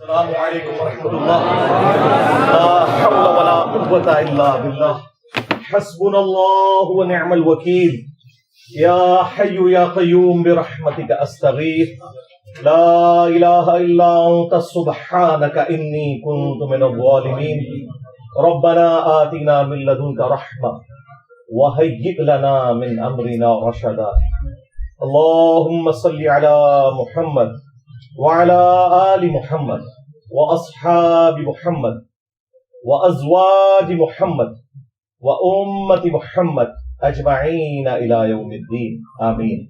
السلام علیکم ورحمۃ اللہ. لا حول ولا قوة الا باللہ. حسبنا اللہ ونعم الوکیل. یا حی یا قیوم برحمتک استغیث. لا الہ الا انت سبحانک انی کنت من الظالمین. ربنا آتنا من لدنک رحمہ وہیئ لنا من امرنا رشدا. اللہم صل علی محمد وعلى آل محمد وأصحاب محمد وأزواج محمد وأمة محمد أجمعين إلى يوم الدين آمين.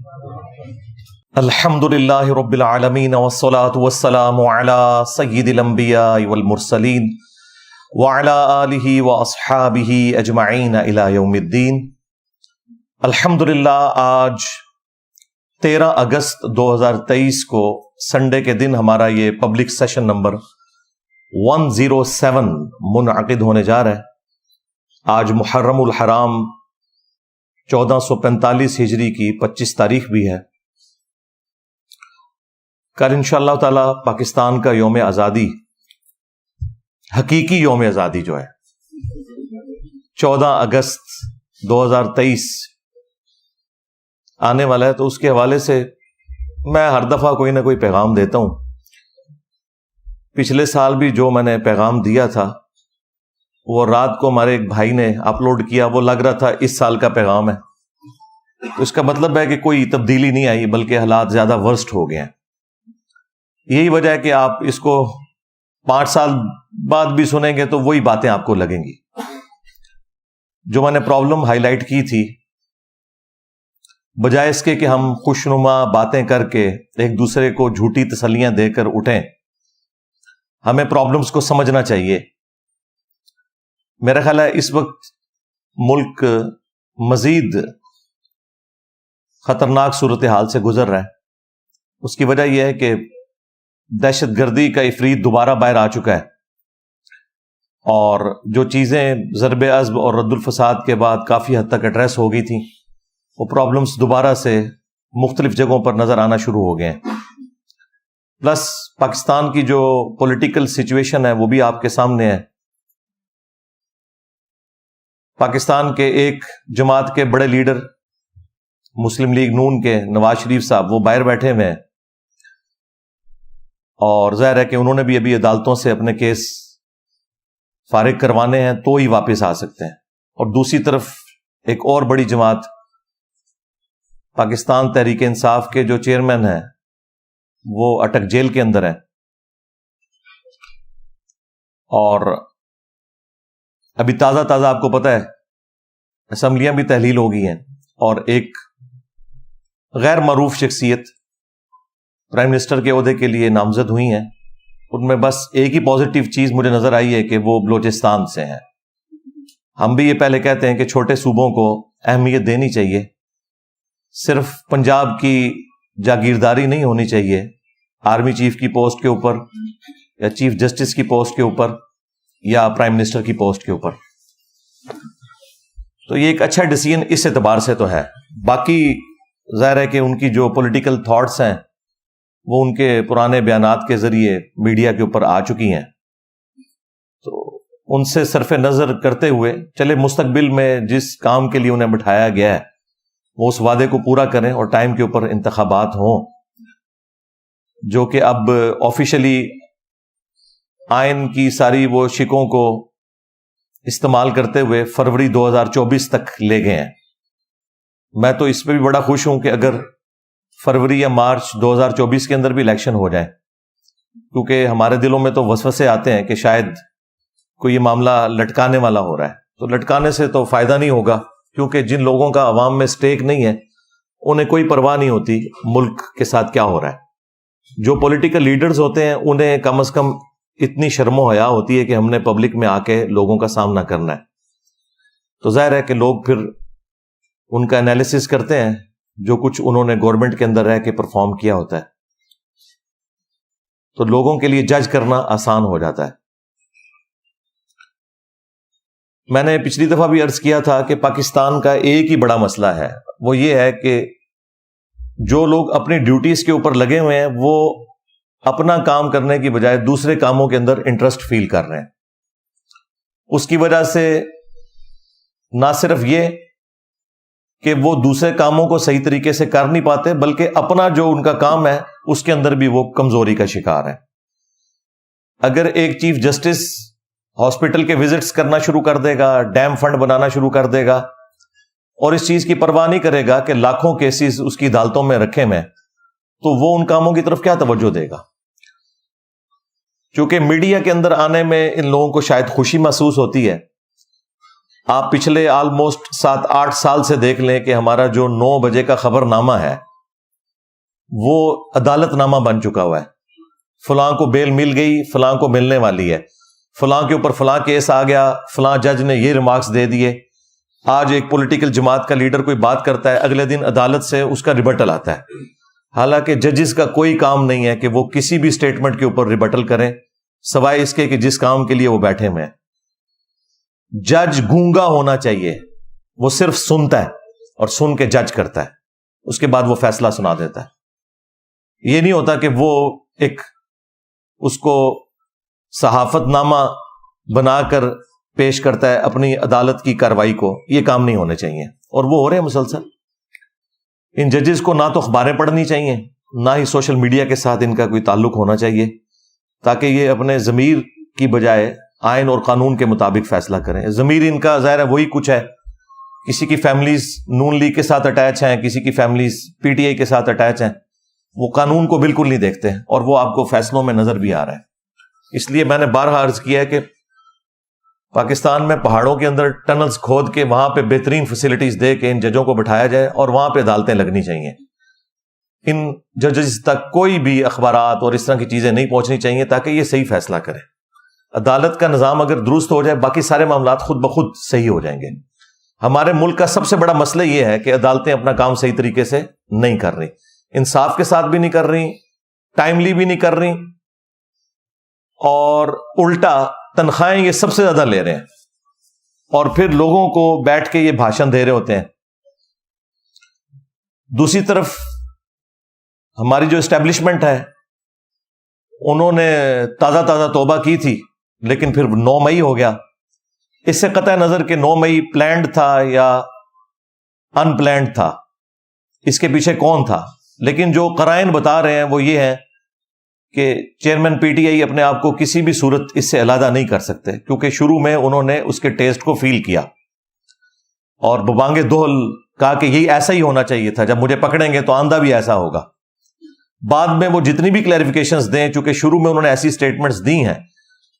الحمد لله رب العالمين والصلاة والسلام على سيد الأنبياء والمرسلين وعلى آله وأصحابه أجمعين إلى يوم الدين. الحمد للہ آج 13 اگست 2023 کو سنڈے کے دن ہمارا یہ پبلک سیشن نمبر 107 منعقد ہونے جا رہا ہے. آج محرم الحرام 1445 ہجری کی 25 تاریخ بھی ہے. کل انشاءاللہ تعالی پاکستان کا یوم آزادی، حقیقی یوم آزادی جو ہے 14 اگست 2023 آنے والا ہے. تو اس کے حوالے سے میں ہر دفعہ کوئی نہ کوئی پیغام دیتا ہوں. پچھلے سال بھی جو میں نے پیغام دیا تھا وہ رات کو ہمارے ایک بھائی نے اپلوڈ کیا، وہ لگ رہا تھا اس سال کا پیغام ہے. تو اس کا مطلب ہے کہ کوئی تبدیلی نہیں آئی بلکہ حالات زیادہ ورسٹ ہو گئے ہیں. یہی وجہ ہے کہ آپ اس کو 5 سال بعد بھی سنیں گے تو وہی باتیں آپ کو لگیں گی. جو میں نے پرابلم ہائی لائٹ کی تھی، بجائے اس کے کہ ہم خوشنما باتیں کر کے ایک دوسرے کو جھوٹی تسلیاں دے کر اٹھیں، ہمیں پرابلمز کو سمجھنا چاہیے. میرا خیال ہے اس وقت ملک مزید خطرناک صورتحال سے گزر رہا ہے. اس کی وجہ یہ ہے کہ دہشت گردی کا عفریت دوبارہ باہر آ چکا ہے، اور جو چیزیں ضرب عضب اور رد الفساد کے بعد کافی حد تک ایڈریس ہو گئی تھیں، وہ پرابلمز دوبارہ سے مختلف جگہوں پر نظر آنا شروع ہو گئے ہیں. پلس پاکستان کی جو پولیٹیکل سچویشن ہے وہ بھی آپ کے سامنے ہے. پاکستان کے ایک جماعت کے بڑے لیڈر مسلم لیگ نون کے نواز شریف صاحب، وہ باہر بیٹھے ہوئے ہیں، اور ظاہر ہے کہ انہوں نے بھی ابھی عدالتوں سے اپنے کیس فارغ کروانے ہیں تو ہی واپس آ سکتے ہیں. اور دوسری طرف ایک اور بڑی جماعت پاکستان تحریک انصاف کے جو چیئرمین ہیں وہ اٹک جیل کے اندر ہیں، اور ابھی تازہ آپ کو پتہ ہے اسمبلیاں بھی تحلیل ہو گئی ہیں، اور ایک غیر معروف شخصیت پرائم منسٹر کے عہدے کے لیے نامزد ہوئی ہیں. ان میں بس ایک ہی پازیٹیو چیز مجھے نظر آئی ہے کہ وہ بلوچستان سے ہیں. ہم بھی یہ پہلے کہتے ہیں کہ چھوٹے صوبوں کو اہمیت دینی چاہیے، صرف پنجاب کی جاگیرداری نہیں ہونی چاہیے آرمی چیف کی پوسٹ کے اوپر یا چیف جسٹس کی پوسٹ کے اوپر یا پرائم منسٹر کی پوسٹ کے اوپر. تو یہ ایک اچھا ڈیسیژن اس اعتبار سے تو ہے. باقی ظاہر ہے کہ ان کی جو پولیٹیکل تھاٹس ہیں وہ ان کے پرانے بیانات کے ذریعے میڈیا کے اوپر آ چکی ہیں. تو ان سے صرف نظر کرتے ہوئے چلے مستقبل میں جس کام کے لیے انہیں بٹھایا گیا ہے وہ اس وعدے کو پورا کریں، اور ٹائم کے اوپر انتخابات ہوں، جو کہ اب آفیشلی آئین کی ساری وہ شکوں کو استعمال کرتے ہوئے فروری 2024 تک لے گئے ہیں. میں تو اس پہ بھی بڑا خوش ہوں کہ اگر فروری یا مارچ 2024 کے اندر بھی الیکشن ہو جائے، کیونکہ ہمارے دلوں میں تو وسوسے آتے ہیں کہ شاید کوئی یہ معاملہ لٹکانے والا ہو رہا ہے. تو لٹکانے سے تو فائدہ نہیں ہوگا، کیونکہ جن لوگوں کا عوام میں سٹیک نہیں ہے انہیں کوئی پرواہ نہیں ہوتی ملک کے ساتھ کیا ہو رہا ہے. جو پولیٹیکل لیڈرز ہوتے ہیں انہیں کم از کم اتنی شرم و حیا ہوتی ہے کہ ہم نے پبلک میں آ کے لوگوں کا سامنا کرنا ہے. تو ظاہر ہے کہ لوگ پھر ان کا انالیسس کرتے ہیں جو کچھ انہوں نے گورنمنٹ کے اندر رہ کے پرفارم کیا ہوتا ہے. تو لوگوں کے لیے جج کرنا آسان ہو جاتا ہے. میں نے پچھلی دفعہ بھی عرض کیا تھا کہ پاکستان کا ایک ہی بڑا مسئلہ ہے، وہ یہ ہے کہ جو لوگ اپنی ڈیوٹیز کے اوپر لگے ہوئے ہیں وہ اپنا کام کرنے کی بجائے دوسرے کاموں کے اندر انٹرسٹ فیل کر رہے ہیں. اس کی وجہ سے نہ صرف یہ کہ وہ دوسرے کاموں کو صحیح طریقے سے کر نہیں پاتے، بلکہ اپنا جو ان کا کام ہے اس کے اندر بھی وہ کمزوری کا شکار ہے. اگر ایک چیف جسٹس ہاسپٹل کے وزٹس کرنا شروع کر دے گا، ڈیم فنڈ بنانا شروع کر دے گا، اور اس چیز کی پرواہ نہیں کرے گا کہ لاکھوں کیسز اس کی عدالتوں میں رکھے میں، تو وہ ان کاموں کی طرف کیا توجہ دے گا؟ چونکہ میڈیا کے اندر آنے میں ان لوگوں کو شاید خوشی محسوس ہوتی ہے. آپ پچھلے آلموسٹ 7-8 سال سے دیکھ لیں کہ ہمارا جو 9 بجے کا خبر نامہ ہے وہ عدالت نامہ بن چکا ہوا ہے. فلاں کو بیل مل گئی، فلاں کو ملنے والی ہے، فلاں کے اوپر فلاں کیس آ گیا، فلاں جج نے یہ ریمارکس دے دیے. آج ایک پولیٹیکل جماعت کا لیڈر کوئی بات کرتا ہے، اگلے دن عدالت سے اس کا ریبٹل آتا ہے. حالانکہ ججز کا کوئی کام نہیں ہے کہ وہ کسی بھی سٹیٹمنٹ کے اوپر ریبٹل کریں، سوائے اس کے کہ جس کام کے لیے وہ بیٹھے ہوئے ہیں. جج گونگا ہونا چاہیے، وہ صرف سنتا ہے اور سن کے جج کرتا ہے، اس کے بعد وہ فیصلہ سنا دیتا ہے. یہ نہیں ہوتا کہ وہ ایک اس کو صحافت نامہ بنا کر پیش کرتا ہے اپنی عدالت کی کارروائی کو. یہ کام نہیں ہونے چاہیے، اور وہ ہو رہے ہیں مسلسل. ان ججز کو نہ تو اخباریں پڑھنی چاہیے، نہ ہی سوشل میڈیا کے ساتھ ان کا کوئی تعلق ہونا چاہیے، تاکہ یہ اپنے ضمیر کی بجائے آئین اور قانون کے مطابق فیصلہ کریں. ضمیر ان کا ظاہر ہے وہی کچھ ہے، کسی کی فیملیز نون لیگ کے ساتھ اٹیچ ہیں، کسی کی فیملیز پی ٹی آئی کے ساتھ اٹیچ ہیں، وہ قانون کو بالکل نہیں دیکھتے ہیں، اور وہ آپ کو فیصلوں میں نظر بھی آ رہا ہے. اس لیے میں نے بارہا عرض کیا ہے کہ پاکستان میں پہاڑوں کے اندر ٹنلز کھود کے وہاں پہ بہترین فیسلٹیز دے کے ان ججوں کو بٹھایا جائے، اور وہاں پہ عدالتیں لگنی چاہیے. ان ججز تک کوئی بھی اخبارات اور اس طرح کی چیزیں نہیں پہنچنی چاہیے، تاکہ یہ صحیح فیصلہ کریں. عدالت کا نظام اگر درست ہو جائے، باقی سارے معاملات خود بخود صحیح ہو جائیں گے. ہمارے ملک کا سب سے بڑا مسئلہ یہ ہے کہ عدالتیں اپنا کام صحیح طریقے سے نہیں کر رہی، انصاف کے ساتھ بھی نہیں کر رہی، ٹائملی بھی نہیں کر رہی، اور الٹا تنخواہیں یہ سب سے زیادہ لے رہے ہیں، اور پھر لوگوں کو بیٹھ کے یہ بھاشن دے رہے ہوتے ہیں. دوسری طرف ہماری جو اسٹیبلشمنٹ ہے، انہوں نے تازہ توبہ کی تھی، لیکن پھر 9 مئی ہو گیا. اس سے قطع نظر کہ 9 مئی پلانڈ تھا یا ان پلانڈ تھا، اس کے پیچھے کون تھا، لیکن جو قرائن بتا رہے ہیں وہ یہ ہے کہ چیئرمین پی ٹی آئی اپنے آپ کو کسی بھی صورت اس سے علیحدہ نہیں کر سکتے، کیونکہ شروع میں انہوں نے اس کے ٹیسٹ کو فیل کیا اور ببانگ دہل کہا کہ یہی ایسا ہی ہونا چاہیے تھا، جب مجھے پکڑیں گے تو آندہ بھی ایسا ہوگا. بعد میں وہ جتنی بھی کلیریفیکیشنز دیں، چونکہ شروع میں انہوں نے ایسی سٹیٹمنٹس دی ہیں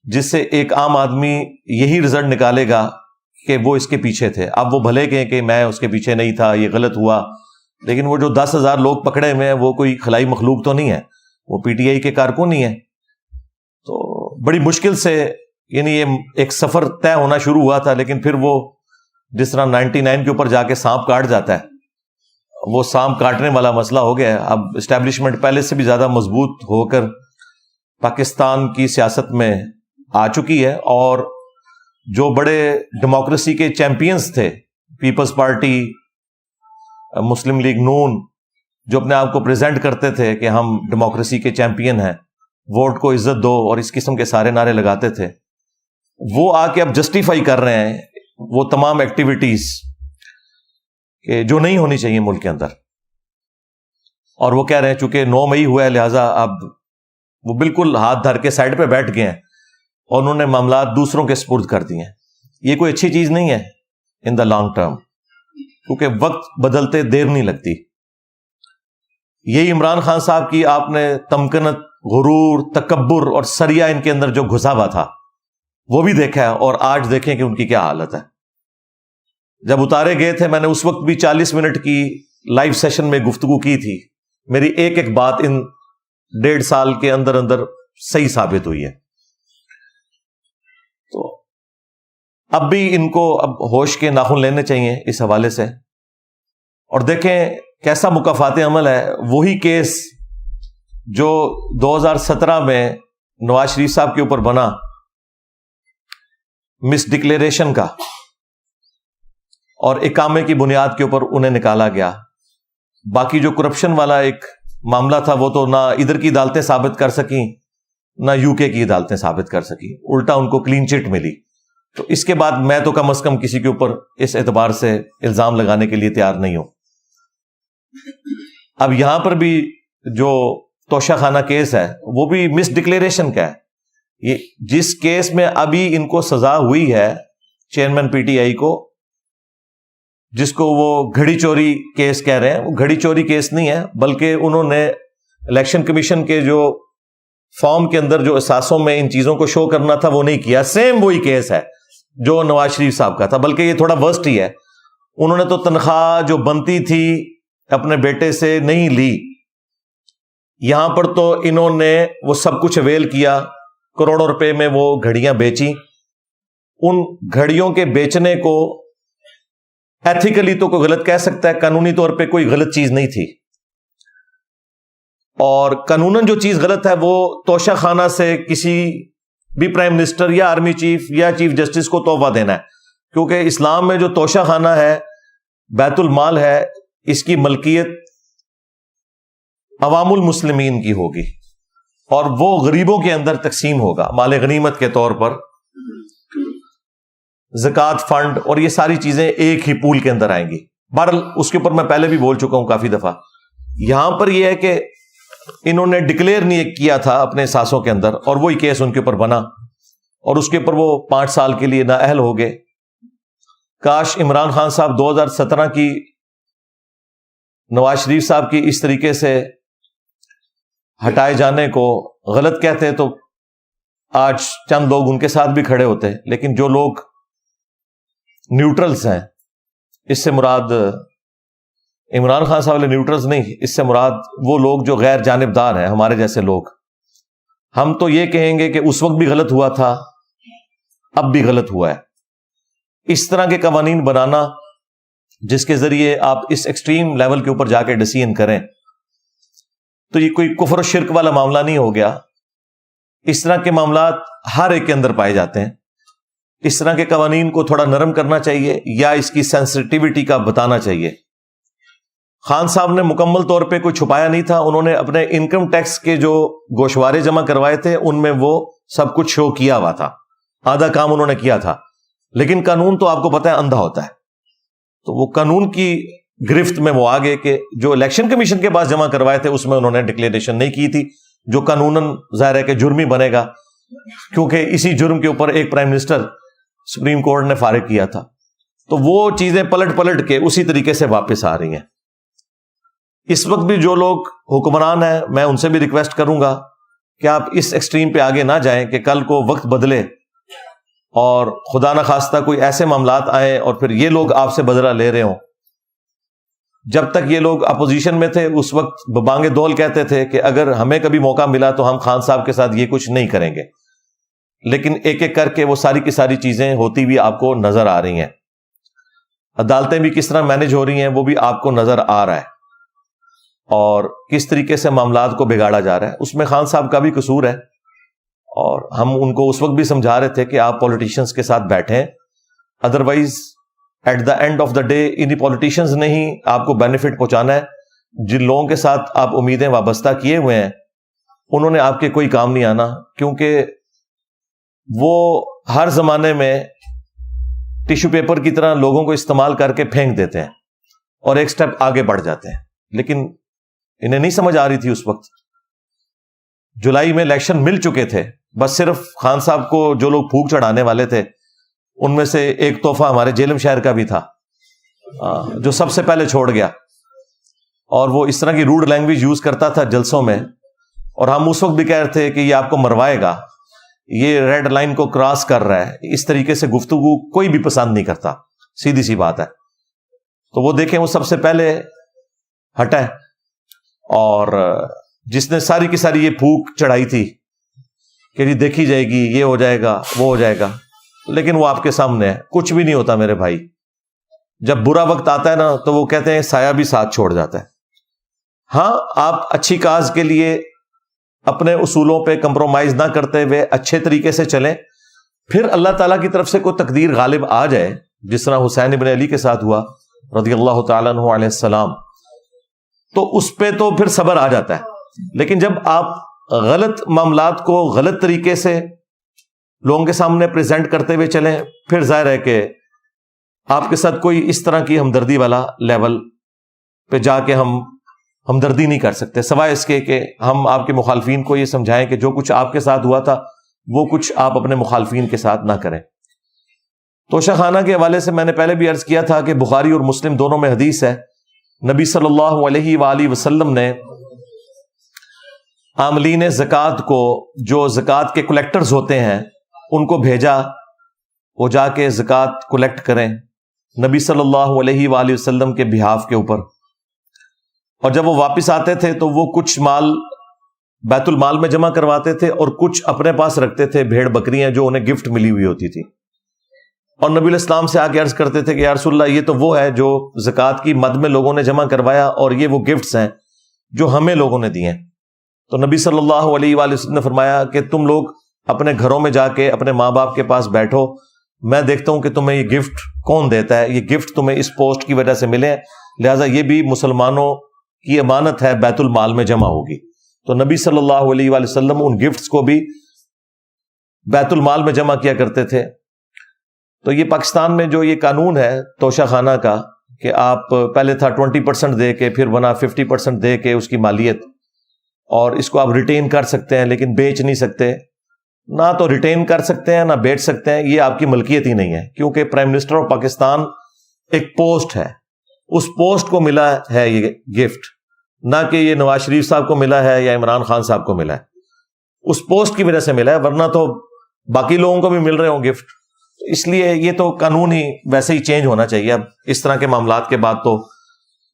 جس سے ایک عام آدمی یہی رزلٹ نکالے گا کہ وہ اس کے پیچھے تھے. اب وہ بھلے کہیں کہ میں اس کے پیچھے نہیں تھا، یہ غلط ہوا، لیکن وہ جو 10,000 لوگ پکڑے ہوئے ہیں وہ کوئی خلائی مخلوق تو نہیں ہے، وہ پی ٹی آئی کے کارکن ہی ہیں. تو بڑی مشکل سے یعنی یہ ایک سفر طے ہونا شروع ہوا تھا، لیکن پھر وہ جس طرح 99 کے اوپر جا کے سانپ کاٹ جاتا ہے، وہ سانپ کاٹنے والا مسئلہ ہو گیا ہے. اب اسٹیبلشمنٹ پہلے سے بھی زیادہ مضبوط ہو کر پاکستان کی سیاست میں آ چکی ہے، اور جو بڑے ڈیموکریسی کے چیمپئنز تھے، پیپلز پارٹی، مسلم لیگ نون، جو اپنے آپ کو پریزنٹ کرتے تھے کہ ہم ڈیموکریسی کے چیمپئن ہیں، ووٹ کو عزت دو اور اس قسم کے سارے نعرے لگاتے تھے، وہ آ کے اب جسٹیفائی کر رہے ہیں وہ تمام ایکٹیویٹیز کہ جو نہیں ہونی چاہیے ملک کے اندر. اور وہ کہہ رہے ہیں چونکہ 9 مئی ہوا ہے لہٰذا اب وہ بالکل ہاتھ دھر کے سائڈ پہ بیٹھ گئے ہیں اور انہوں نے معاملات دوسروں کے سپرد کر دیے ہیں. یہ کوئی اچھی چیز نہیں ہے ان دا لانگ ٹرم، کیونکہ وقت بدلتے دیر نہیں لگتی. یہی عمران خان صاحب کی آپ نے تمکنت، غرور، تکبر اور سریا ان کے اندر جو گھسا ہوا تھا وہ بھی دیکھا ہے، اور آج دیکھیں کہ ان کی کیا حالت ہے. جب اتارے گئے تھے میں نے اس وقت بھی 40 منٹ کی لائیو سیشن میں گفتگو کی تھی. میری ایک بات ان 1.5 سال کے اندر صحیح ثابت ہوئی ہے. تو اب بھی ان کو اب ہوش کے ناخن لینے چاہیے اس حوالے سے، اور دیکھیں کیسا مکافات عمل ہے. وہی کیس جو 2017 میں نواز شریف صاحب کے اوپر بنا مس ڈکلیریشن کا، اور اقامے کی بنیاد کے اوپر انہیں نکالا گیا. باقی جو کرپشن والا ایک معاملہ تھا وہ تو نہ ادھر کی عدالتیں ثابت کر سکیں نہ یو کے کی عدالتیں ثابت کر سکیں، الٹا ان کو کلین چٹ ملی. تو اس کے بعد میں تو کم از کم کسی کے اوپر اس اعتبار سے الزام لگانے کے لیے تیار نہیں ہوں. اب یہاں پر بھی جو توشہ خانہ کیس ہے وہ بھی مس ڈکلیریشن کا ہے. یہ جس کیس میں ابھی ان کو سزا ہوئی ہے چیئرمین پی ٹی آئی کو، جس کو وہ گھڑی چوری کیس کہہ رہے ہیں، وہ گھڑی چوری کیس نہیں ہے، بلکہ انہوں نے الیکشن کمیشن کے جو فارم کے اندر جو اثاثوں میں ان چیزوں کو شو کرنا تھا وہ نہیں کیا. سیم وہی کیس ہے جو نواز شریف صاحب کا تھا، بلکہ یہ تھوڑا ورسٹ ہی ہے. انہوں نے تو تنخواہ جو بنتی تھی اپنے بیٹے سے نہیں لی، یہاں پر تو انہوں نے وہ سب کچھ اویل کیا، کروڑوں روپے میں وہ گھڑیاں بیچی. ان گھڑیوں کے بیچنے کو ایتھیکلی تو کوئی غلط کہہ سکتا ہے، قانونی طور پہ کوئی غلط چیز نہیں تھی. اور قانوناً جو چیز غلط ہے وہ توشہ خانہ سے کسی بھی پرائم منسٹر یا آرمی چیف یا چیف جسٹس کو تحفہ دینا ہے، کیونکہ اسلام میں جو توشہ خانہ ہے بیت المال ہے، اس کی ملکیت عوام المسلمین کی ہوگی اور وہ غریبوں کے اندر تقسیم ہوگا مال غنیمت کے طور پر. زکوٰۃ فنڈ اور یہ ساری چیزیں ایک ہی پول کے اندر آئیں گی. بہرحال اس کے اوپر میں پہلے بھی بول چکا ہوں کافی دفعہ. یہاں پر یہ ہے کہ انہوں نے ڈکلیئر نہیں کیا تھا اپنے اثاثوں کے اندر اور وہی کیس ان کے اوپر بنا اور اس کے اوپر وہ 5 سال کے لیے نااہل ہو گئے. کاش عمران خان صاحب 2017 کی نواز شریف صاحب کی اس طریقے سے ہٹائے جانے کو غلط کہتے تو آج چند لوگ ان کے ساتھ بھی کھڑے ہوتے. لیکن جو لوگ نیوٹرلز ہیں، اس سے مراد عمران خان صاحب والے نیوٹرلز نہیں، اس سے مراد وہ لوگ جو غیر جانبدار ہیں، ہمارے جیسے لوگ. ہم تو یہ کہیں گے کہ اس وقت بھی غلط ہوا تھا، اب بھی غلط ہوا ہے. اس طرح کے قوانین بنانا جس کے ذریعے آپ اس ایکسٹریم لیول کے اوپر جا کے ڈیسیژن کریں تو یہ کوئی کفر و شرک والا معاملہ نہیں ہو گیا. اس طرح کے معاملات ہر ایک کے اندر پائے جاتے ہیں. اس طرح کے قوانین کو تھوڑا نرم کرنا چاہیے یا اس کی سینسٹیوٹی کا بتانا چاہیے. خان صاحب نے مکمل طور پہ کوئی چھپایا نہیں تھا. انہوں نے اپنے انکم ٹیکس کے جو گوشوارے جمع کروائے تھے ان میں وہ سب کچھ شو کیا ہوا تھا، آدھا کام انہوں نے کیا تھا. لیکن قانون تو آپ کو پتہ ہے اندھا ہوتا ہے، تو وہ قانون کی گرفت میں وہ آگے کہ جو الیکشن کمیشن کے پاس جمع کروائے تھے اس میں انہوں نے ڈکلیریشن نہیں کی تھی، جو قانوناً ظاہر ہے کہ جرم ہی بنے گا، کیونکہ اسی جرم کے اوپر ایک پرائم منسٹر سپریم کورٹ نے فارغ کیا تھا. تو وہ چیزیں پلٹ کے اسی طریقے سے واپس آ رہی ہیں. اس وقت بھی جو لوگ حکمران ہیں میں ان سے بھی ریکویسٹ کروں گا کہ آپ اس ایکسٹریم پہ آگے نہ جائیں کہ کل کو وقت بدلے اور خدا نہ خواستہ کوئی ایسے معاملات آئیں اور پھر یہ لوگ آپ سے بدلہ لے رہے ہوں. جب تک یہ لوگ اپوزیشن میں تھے اس وقت ببانگ دول کہتے تھے کہ اگر ہمیں کبھی موقع ملا تو ہم خان صاحب کے ساتھ یہ کچھ نہیں کریں گے. لیکن ایک ایک کر کے وہ ساری کی ساری چیزیں ہوتی بھی آپ کو نظر آ رہی ہیں. عدالتیں بھی کس طرح مینج ہو رہی ہیں وہ بھی آپ کو نظر آ رہا ہے، اور کس طریقے سے معاملات کو بگاڑا جا رہا ہے. اس میں خان صاحب کا بھی قصور ہے اور ہم ان کو اس وقت بھی سمجھا رہے تھے کہ آپ پولیٹیشنز کے ساتھ بیٹھیں، otherwise at the end of the day انہی پولیٹیشنز نے ہی آپ کو بینیفٹ پہنچانا ہے. جن لوگوں کے ساتھ آپ امیدیں وابستہ کیے ہوئے ہیں انہوں نے آپ کے کوئی کام نہیں آنا، کیونکہ وہ ہر زمانے میں ٹیشو پیپر کی طرح لوگوں کو استعمال کر کے پھینک دیتے ہیں اور ایک سٹیپ آگے بڑھ جاتے ہیں. لیکن انہیں نہیں سمجھ آ رہی تھی اس وقت. جولائی میں الیکشن مل چکے تھے، بس صرف خان صاحب کو جو لوگ پھونک چڑھانے والے تھے ان میں سے ایک تحفہ ہمارے جیلم شہر کا بھی تھا جو سب سے پہلے چھوڑ گیا، اور وہ اس طرح کی روڈ لینگویج یوز کرتا تھا جلسوں میں، اور ہم اس وقت بھی کہہ رہے تھے کہ یہ آپ کو مروائے گا، یہ ریڈ لائن کو کراس کر رہا ہے. اس طریقے سے گفتگو کوئی بھی پسند نہیں کرتا، سیدھی سی بات ہے. تو وہ دیکھیں وہ سب سے پہلے ہٹا، اور جس نے ساری کی ساری یہ پھونک چڑھائی تھی کہ جی دیکھی جائے گی، یہ ہو جائے گا وہ ہو جائے گا، لیکن وہ آپ کے سامنے ہے. کچھ بھی نہیں ہوتا میرے بھائی. جب برا وقت آتا ہے نا تو وہ کہتے ہیں سایہ بھی ساتھ چھوڑ جاتا ہے. ہاں آپ اچھی کاز کے لیے اپنے اصولوں پہ کمپرومائز نہ کرتے ہوئے اچھے طریقے سے چلیں، پھر اللہ تعالیٰ کی طرف سے کوئی تقدیر غالب آ جائے، جس طرح حسین ابن علی کے ساتھ ہوا رضی اللہ تعالیٰ عنہ علیہ السلام. تو اس پہ تو پھر صبر آ جاتا ہے. لیکن جب آپ غلط معاملات کو غلط طریقے سے لوگوں کے سامنے پریزنٹ کرتے ہوئے چلیں, پھر ظاہر ہے کہ آپ کے ساتھ کوئی اس طرح کی ہمدردی والا لیول پہ جا کے ہم ہمدردی نہیں کر سکتے, سوائے اس کے کہ ہم آپ کے مخالفین کو یہ سمجھائیں کہ جو کچھ آپ کے ساتھ ہوا تھا وہ کچھ آپ اپنے مخالفین کے ساتھ نہ کریں. توشہ خانہ کے حوالے سے میں نے پہلے بھی عرض کیا تھا کہ بخاری اور مسلم دونوں میں حدیث ہے, نبی صلی اللہ علیہ وآلہ وسلم نے عاملین زکوٰۃ کو, جو زکوٰۃ کے کلیکٹرز ہوتے ہیں, ان کو بھیجا وہ جا کے زکوٰۃ کلیکٹ کریں نبی صلی اللہ علیہ وآلہ وسلم کے بہاف کے اوپر. اور جب وہ واپس آتے تھے تو وہ کچھ مال بیت المال میں جمع کرواتے تھے اور کچھ اپنے پاس رکھتے تھے, بھیڑ بکریاں جو انہیں گفٹ ملی ہوئی ہوتی تھی. اور نبی علیہ السلام سے آ کے عرض کرتے تھے کہ یا رسول اللہ, یہ تو وہ ہے جو زکوٰۃ کی مد میں لوگوں نے جمع کروایا, اور یہ وہ گفٹس ہیں جو ہمیں لوگوں نے دیے. تو نبی صلی اللہ علیہ وآلہ وسلم نے فرمایا کہ تم لوگ اپنے گھروں میں جا کے اپنے ماں باپ کے پاس بیٹھو, میں دیکھتا ہوں کہ تمہیں یہ گفٹ کون دیتا ہے, یہ گفٹ تمہیں اس پوسٹ کی وجہ سے ملے, لہٰذا یہ بھی مسلمانوں کی امانت ہے, بیت المال میں جمع ہوگی. تو نبی صلی اللہ علیہ وآلہ وسلم ان گفٹس کو بھی بیت المال میں جمع کیا کرتے تھے. تو یہ پاکستان میں جو یہ قانون ہے توشہ خانہ کا کہ آپ پہلے تھا 20% دے کے, پھر بنا 50% دے کے اس کی مالیت, اور اس کو آپ ریٹین کر سکتے ہیں لیکن بیچ نہیں سکتے. نہ تو ریٹین کر سکتے ہیں نہ بیچ سکتے ہیں, یہ آپ کی ملکیت ہی نہیں ہے, کیونکہ پرائم منسٹر آف پاکستان ایک پوسٹ ہے, اس پوسٹ کو ملا ہے یہ گفٹ, نہ کہ یہ نواز شریف صاحب کو ملا ہے یا عمران خان صاحب کو ملا ہے, اس پوسٹ کی وجہ سے ملا ہے, ورنہ تو باقی لوگوں کو بھی مل رہے ہوں گفٹ. اس لیے یہ تو قانون ہی ویسے ہی چینج ہونا چاہیے. اب اس طرح کے معاملات کے بعد تو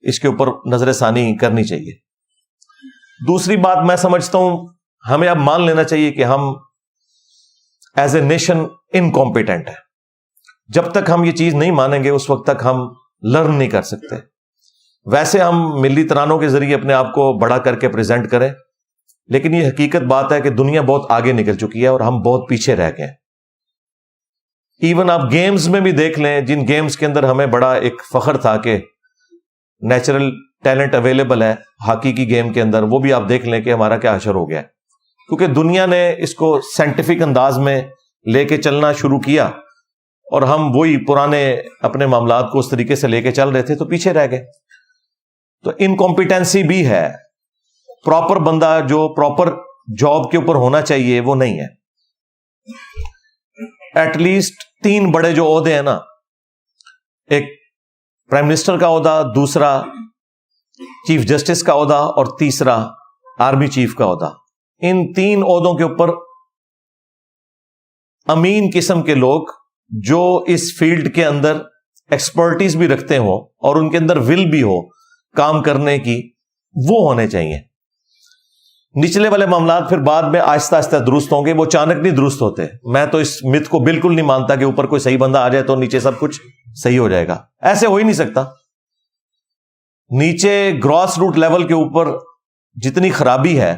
اس کے اوپر نظر ثانی کرنی چاہیے. دوسری بات میں سمجھتا ہوں ہمیں اب مان لینا چاہیے کہ ہم ایز اے نیشن انکمپیٹنٹ ہیں. جب تک ہم یہ چیز نہیں مانیں گے اس وقت تک ہم لرن نہیں کر سکتے. ویسے ہم ملی ترانوں کے ذریعے اپنے آپ کو بڑا کر کے پریزنٹ کریں, لیکن یہ حقیقت بات ہے کہ دنیا بہت آگے نکل چکی ہے اور ہم بہت پیچھے رہ گئے ہیں. ایون آپ گیمز میں بھی دیکھ لیں, جن گیمز کے اندر ہمیں بڑا ایک فخر تھا کہ نیچرل ٹیلنٹ اویلیبل ہے ہاکی کی گیم کے اندر, وہ بھی آپ دیکھ لیں کہ ہمارا کیا حشر ہو گیا ہے, کیونکہ دنیا نے اس کو سائنٹیفک انداز میں لے کے چلنا شروع کیا اور ہم وہی پرانے اپنے معاملات کو اس طریقے سے لے کے چل رہے تھے تو پیچھے رہ گئے. تو انکمپیٹنسی بھی ہے, پراپر بندہ جو پراپر جاب کے اوپر ہونا چاہیے وہ نہیں ہے. ایٹ لیسٹ 3 بڑے جو عہدے ہیں نا, ایک پرائم منسٹر کا عہدہ, دوسرا چیف جسٹس کا عہدہ اور تیسرا آرمی چیف کا عہدہ, ان 3 عہدوں کے اوپر امین قسم کے لوگ جو اس فیلڈ کے اندر ایکسپرٹیز بھی رکھتے ہوں اور ان کے اندر ول بھی ہو کام کرنے کی, وہ ہونے چاہیے. نچلے والے معاملات پھر بعد میں آہستہ آہستہ درست ہوں گے, وہ اچانک نہیں درست ہوتے. میں تو اس مت کو بالکل نہیں مانتا کہ اوپر کوئی صحیح بندہ آ جائے تو نیچے سب کچھ صحیح ہو جائے گا. ایسے ہو ہی نہیں سکتا. نیچے گراس روٹ لیول کے اوپر جتنی خرابی ہے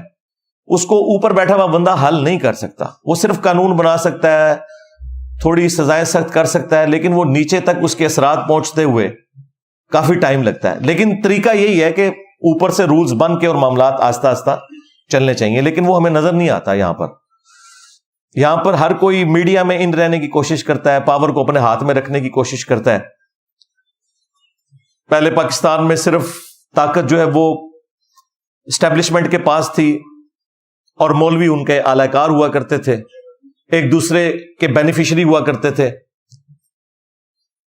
اس کو اوپر بیٹھا ہوا بندہ حل نہیں کر سکتا. وہ صرف قانون بنا سکتا ہے, تھوڑی سزائیں سخت کر سکتا ہے, لیکن وہ نیچے تک اس کے اثرات پہنچتے ہوئے کافی ٹائم لگتا ہے. لیکن طریقہ یہی ہے کہ اوپر سے رولز بن کے اور معاملات آہستہ آہستہ چلنے چاہیے, لیکن وہ ہمیں نظر نہیں آتا. یہاں پر ہر کوئی میڈیا میں ان رہنے کی کوشش کرتا ہے, پاور کو اپنے ہاتھ میں رکھنے کی کوشش کرتا ہے. پہلے پاکستان میں صرف طاقت جو ہے وہ اسٹیبلشمنٹ کے پاس تھی اور مولوی ان کے اعلی کار ہوا کرتے تھے, ایک دوسرے کے بینیفیشری ہوا کرتے تھے.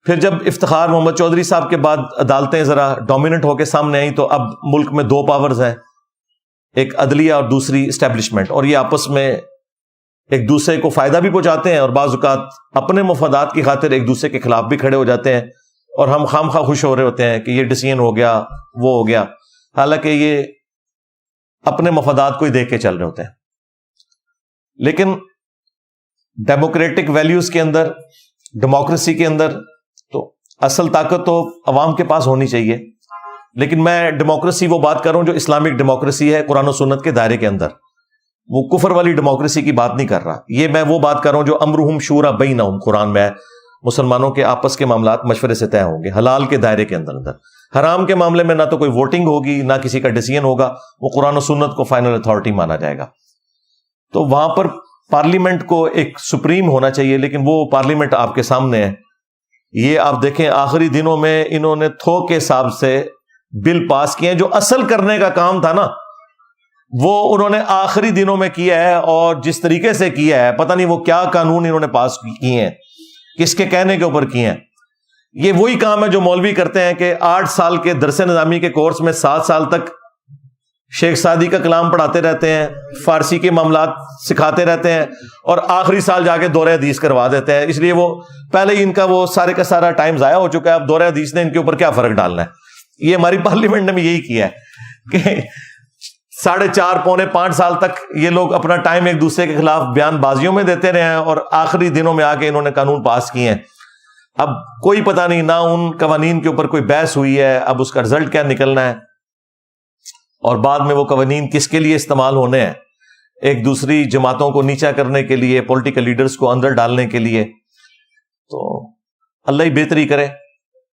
پھر جب افتخار محمد چودھری صاحب کے بعد عدالتیں ذرا ڈومیننٹ ہو کے سامنے آئیں تو اب ملک میں 2 پاورز ہیں, ایک عدلیہ اور دوسری اسٹیبلشمنٹ, اور یہ آپس میں ایک دوسرے کو فائدہ بھی پہنچاتے ہیں اور بعض اوقات اپنے مفادات کی خاطر ایک دوسرے کے خلاف بھی کھڑے ہو جاتے ہیں, اور ہم خام خواہ خوش ہو رہے ہوتے ہیں کہ یہ ڈیسیژن ہو گیا, وہ ہو گیا, حالانکہ یہ اپنے مفادات کو ہی دیکھ کے چل رہے ہوتے ہیں. لیکن ڈیموکریٹک ویلیوز کے اندر, ڈیموکریسی کے اندر تو اصل طاقت تو عوام کے پاس ہونی چاہیے. لیکن میں ڈیموکریسی وہ بات کر رہا ہوں جو اسلامک ڈیموکریسی ہے قرآن و سنت کے دائرے کے اندر, وہ کفر والی ڈیموکریسی کی بات نہیں کر رہا. یہ میں وہ بات کر رہا ہوں جو امرہم شورا بینہم قرآن میں ہے, مسلمانوں کے آپس کے معاملات مشورے سے طے ہوں گے حلال کے دائرے کے اندر. حرام کے معاملے میں نہ تو کوئی ووٹنگ ہوگی نہ کسی کا ڈیسیژن ہوگا, وہ قرآن و سنت کو فائنل اتھارٹی مانا جائے گا. تو وہاں پر پارلیمنٹ کو ایک سپریم ہونا چاہیے, لیکن وہ پارلیمنٹ آپ کے سامنے ہے. یہ آپ دیکھیں آخری دنوں میں انہوں نے تھوک کے حساب سے بل پاس کیے ہیں, جو اصل کرنے کا کام تھا نا وہ انہوں نے آخری دنوں میں کیا ہے, اور جس طریقے سے کیا ہے پتہ نہیں وہ کیا قانون انہوں نے پاس کیے ہیں, کس کے کہنے کے اوپر کیے ہیں. یہ وہی کام ہے جو مولوی کرتے ہیں کہ 8 سال کے درس نظامی کے کورس میں 7 سال تک شیخ سعدی کا کلام پڑھاتے رہتے ہیں, فارسی کے معاملات سکھاتے رہتے ہیں, اور آخری سال جا کے دورہ حدیث کروا دیتے ہیں. اس لیے وہ پہلے ہی ان کا وہ سارے کا سارا ٹائم ضائع ہو چکا ہے. اب دورہ حدیث نے ان کے اوپر کیا فرق ڈالنا ہے. یہ ہماری پارلیمنٹ نے بھی یہی کیا ہے کہ 4.5 پونے 5 سال تک یہ لوگ اپنا ٹائم ایک دوسرے کے خلاف بیان بازیوں میں دیتے رہے ہیں, اور آخری دنوں میں آ کے انہوں نے قانون پاس کیے ہیں. اب کوئی پتہ نہیں نہ ان قوانین کے اوپر کوئی بحث ہوئی ہے, اب اس کا رزلٹ کیا نکلنا ہے, اور بعد میں وہ قوانین کس کے لیے استعمال ہونے ہیں, ایک دوسری جماعتوں کو نیچا کرنے کے لیے, پولیٹیکل لیڈرز کو اندر ڈالنے کے لیے. تو اللہ ہی بہتری کرے.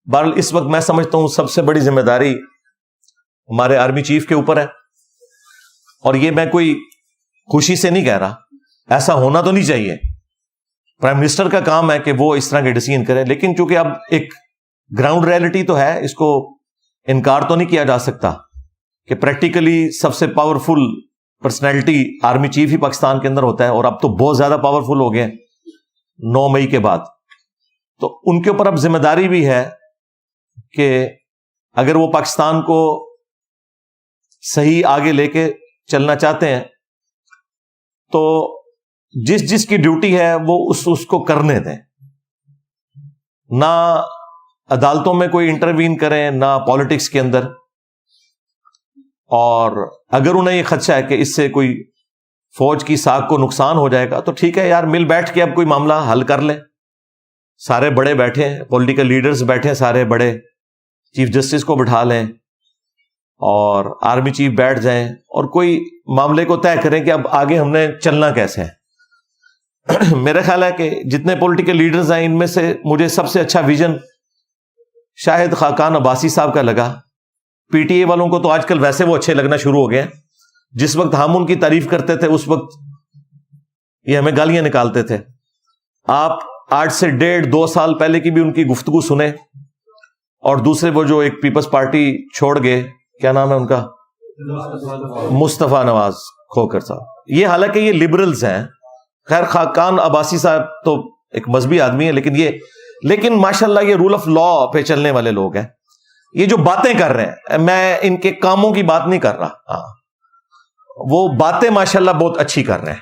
بہرحال اس وقت میں سمجھتا ہوں سب سے بڑی ذمہ داری ہمارے آرمی چیف کے اوپر ہے, اور یہ میں کوئی خوشی سے نہیں کہہ رہا, ایسا ہونا تو نہیں چاہیے. پرائم منسٹر کا کام ہے کہ وہ اس طرح کے ڈیسیژن کرے, لیکن چونکہ اب ایک گراؤنڈ ریئلٹی تو ہے, اس کو انکار تو نہیں کیا جا سکتا کہ پریکٹیکلی سب سے پاورفل پرسنالٹی آرمی چیف ہی پاکستان کے اندر ہوتا ہے, اور اب تو بہت زیادہ پاورفل ہو گئے 9 مئی کے بعد. تو ان کے اوپر اب ذمہ داری بھی ہے کہ اگر وہ پاکستان کو صحیح آگے لے کے چلنا چاہتے ہیں تو جس کی ڈیوٹی ہے وہ اس کو کرنے دیں, نہ عدالتوں میں کوئی انٹروین کریں, نہ پالیٹکس کے اندر. اور اگر انہیں یہ خدشہ ہے کہ اس سے کوئی فوج کی ساکھ کو نقصان ہو جائے گا تو ٹھیک ہے یار, مل بیٹھ کے اب کوئی معاملہ حل کر لیں. سارے بڑے بیٹھے ہیں, پولیٹیکل لیڈرز بیٹھے ہیں, سارے بڑے, چیف جسٹس کو بٹھا لیں اور آرمی چیف بیٹھ جائیں اور کوئی معاملے کو طے کریں کہ اب آگے ہم نے چلنا کیسے ہے. میرا خیال ہے کہ جتنے پولیٹیکل لیڈرز ہیں ان میں سے مجھے سب سے اچھا ویژن شاہد خاقان عباسی صاحب کا لگا. پی ٹی اے والوں کو تو آج کل ویسے وہ اچھے لگنا شروع ہو گئے ہیں. جس وقت ہم ان کی تعریف کرتے تھے اس وقت یہ ہمیں گالیاں نکالتے تھے. آپ 8 سے 1.5-2 سال پہلے کی بھی ان کی گفتگو سنیں, اور دوسرے وہ جو ایک پیپلز پارٹی چھوڑ گئے, کیا نام ہے ان کا, مصطفیٰ نواز کھوکر صاحب, یہ حالانکہ یہ لبرلز ہیں. خیر خاقان عباسی صاحب تو ایک مذہبی آدمی ہے, لیکن ماشاءاللہ یہ رول آف لا پہ چلنے والے لوگ ہیں. یہ جو باتیں کر رہے ہیں, میں ان کے کاموں کی بات نہیں کر رہا, ہاں وہ باتیں ماشاءاللہ بہت اچھی کر رہے ہیں.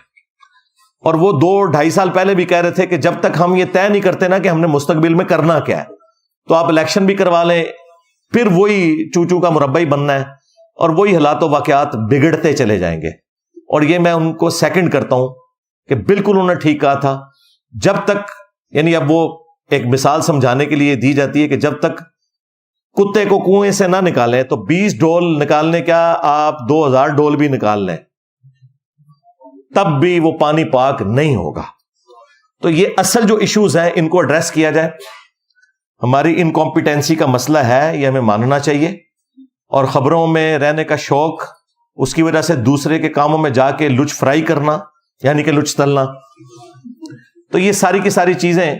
اور وہ 2-2.5 سال پہلے بھی کہہ رہے تھے کہ جب تک ہم یہ طے نہیں کرتے نا کہ ہم نے مستقبل میں کرنا کیا ہے, تو آپ الیکشن بھی کروا لیں, پھر وہی چوچو کا مربع ہی بننا ہے, اور وہی حالات و واقعات بگڑتے چلے جائیں گے. اور یہ میں ان کو سیکنڈ کرتا ہوں کہ بالکل انہوں نے ٹھیک کہا تھا. جب تک, یعنی اب وہ ایک مثال سمجھانے کے لیے دی جاتی ہے کہ جب تک کتے کو کنویں سے نہ نکالیں تو 20 ڈول نکالنے کیا, آپ 2000 ڈول بھی نکال لیں تب بھی وہ پانی پاک نہیں ہوگا. تو یہ اصل جو ایشوز ہیں ان کو ایڈریس کیا جائے. ہماری انکمپیٹنسی کا مسئلہ ہے, یہ ہمیں ماننا چاہیے, اور خبروں میں رہنے کا شوق, اس کی وجہ سے دوسرے کے کاموں میں جا کے لچ فرائی کرنا, یعنی کہ لچ تلنا, تو یہ ساری کی ساری چیزیں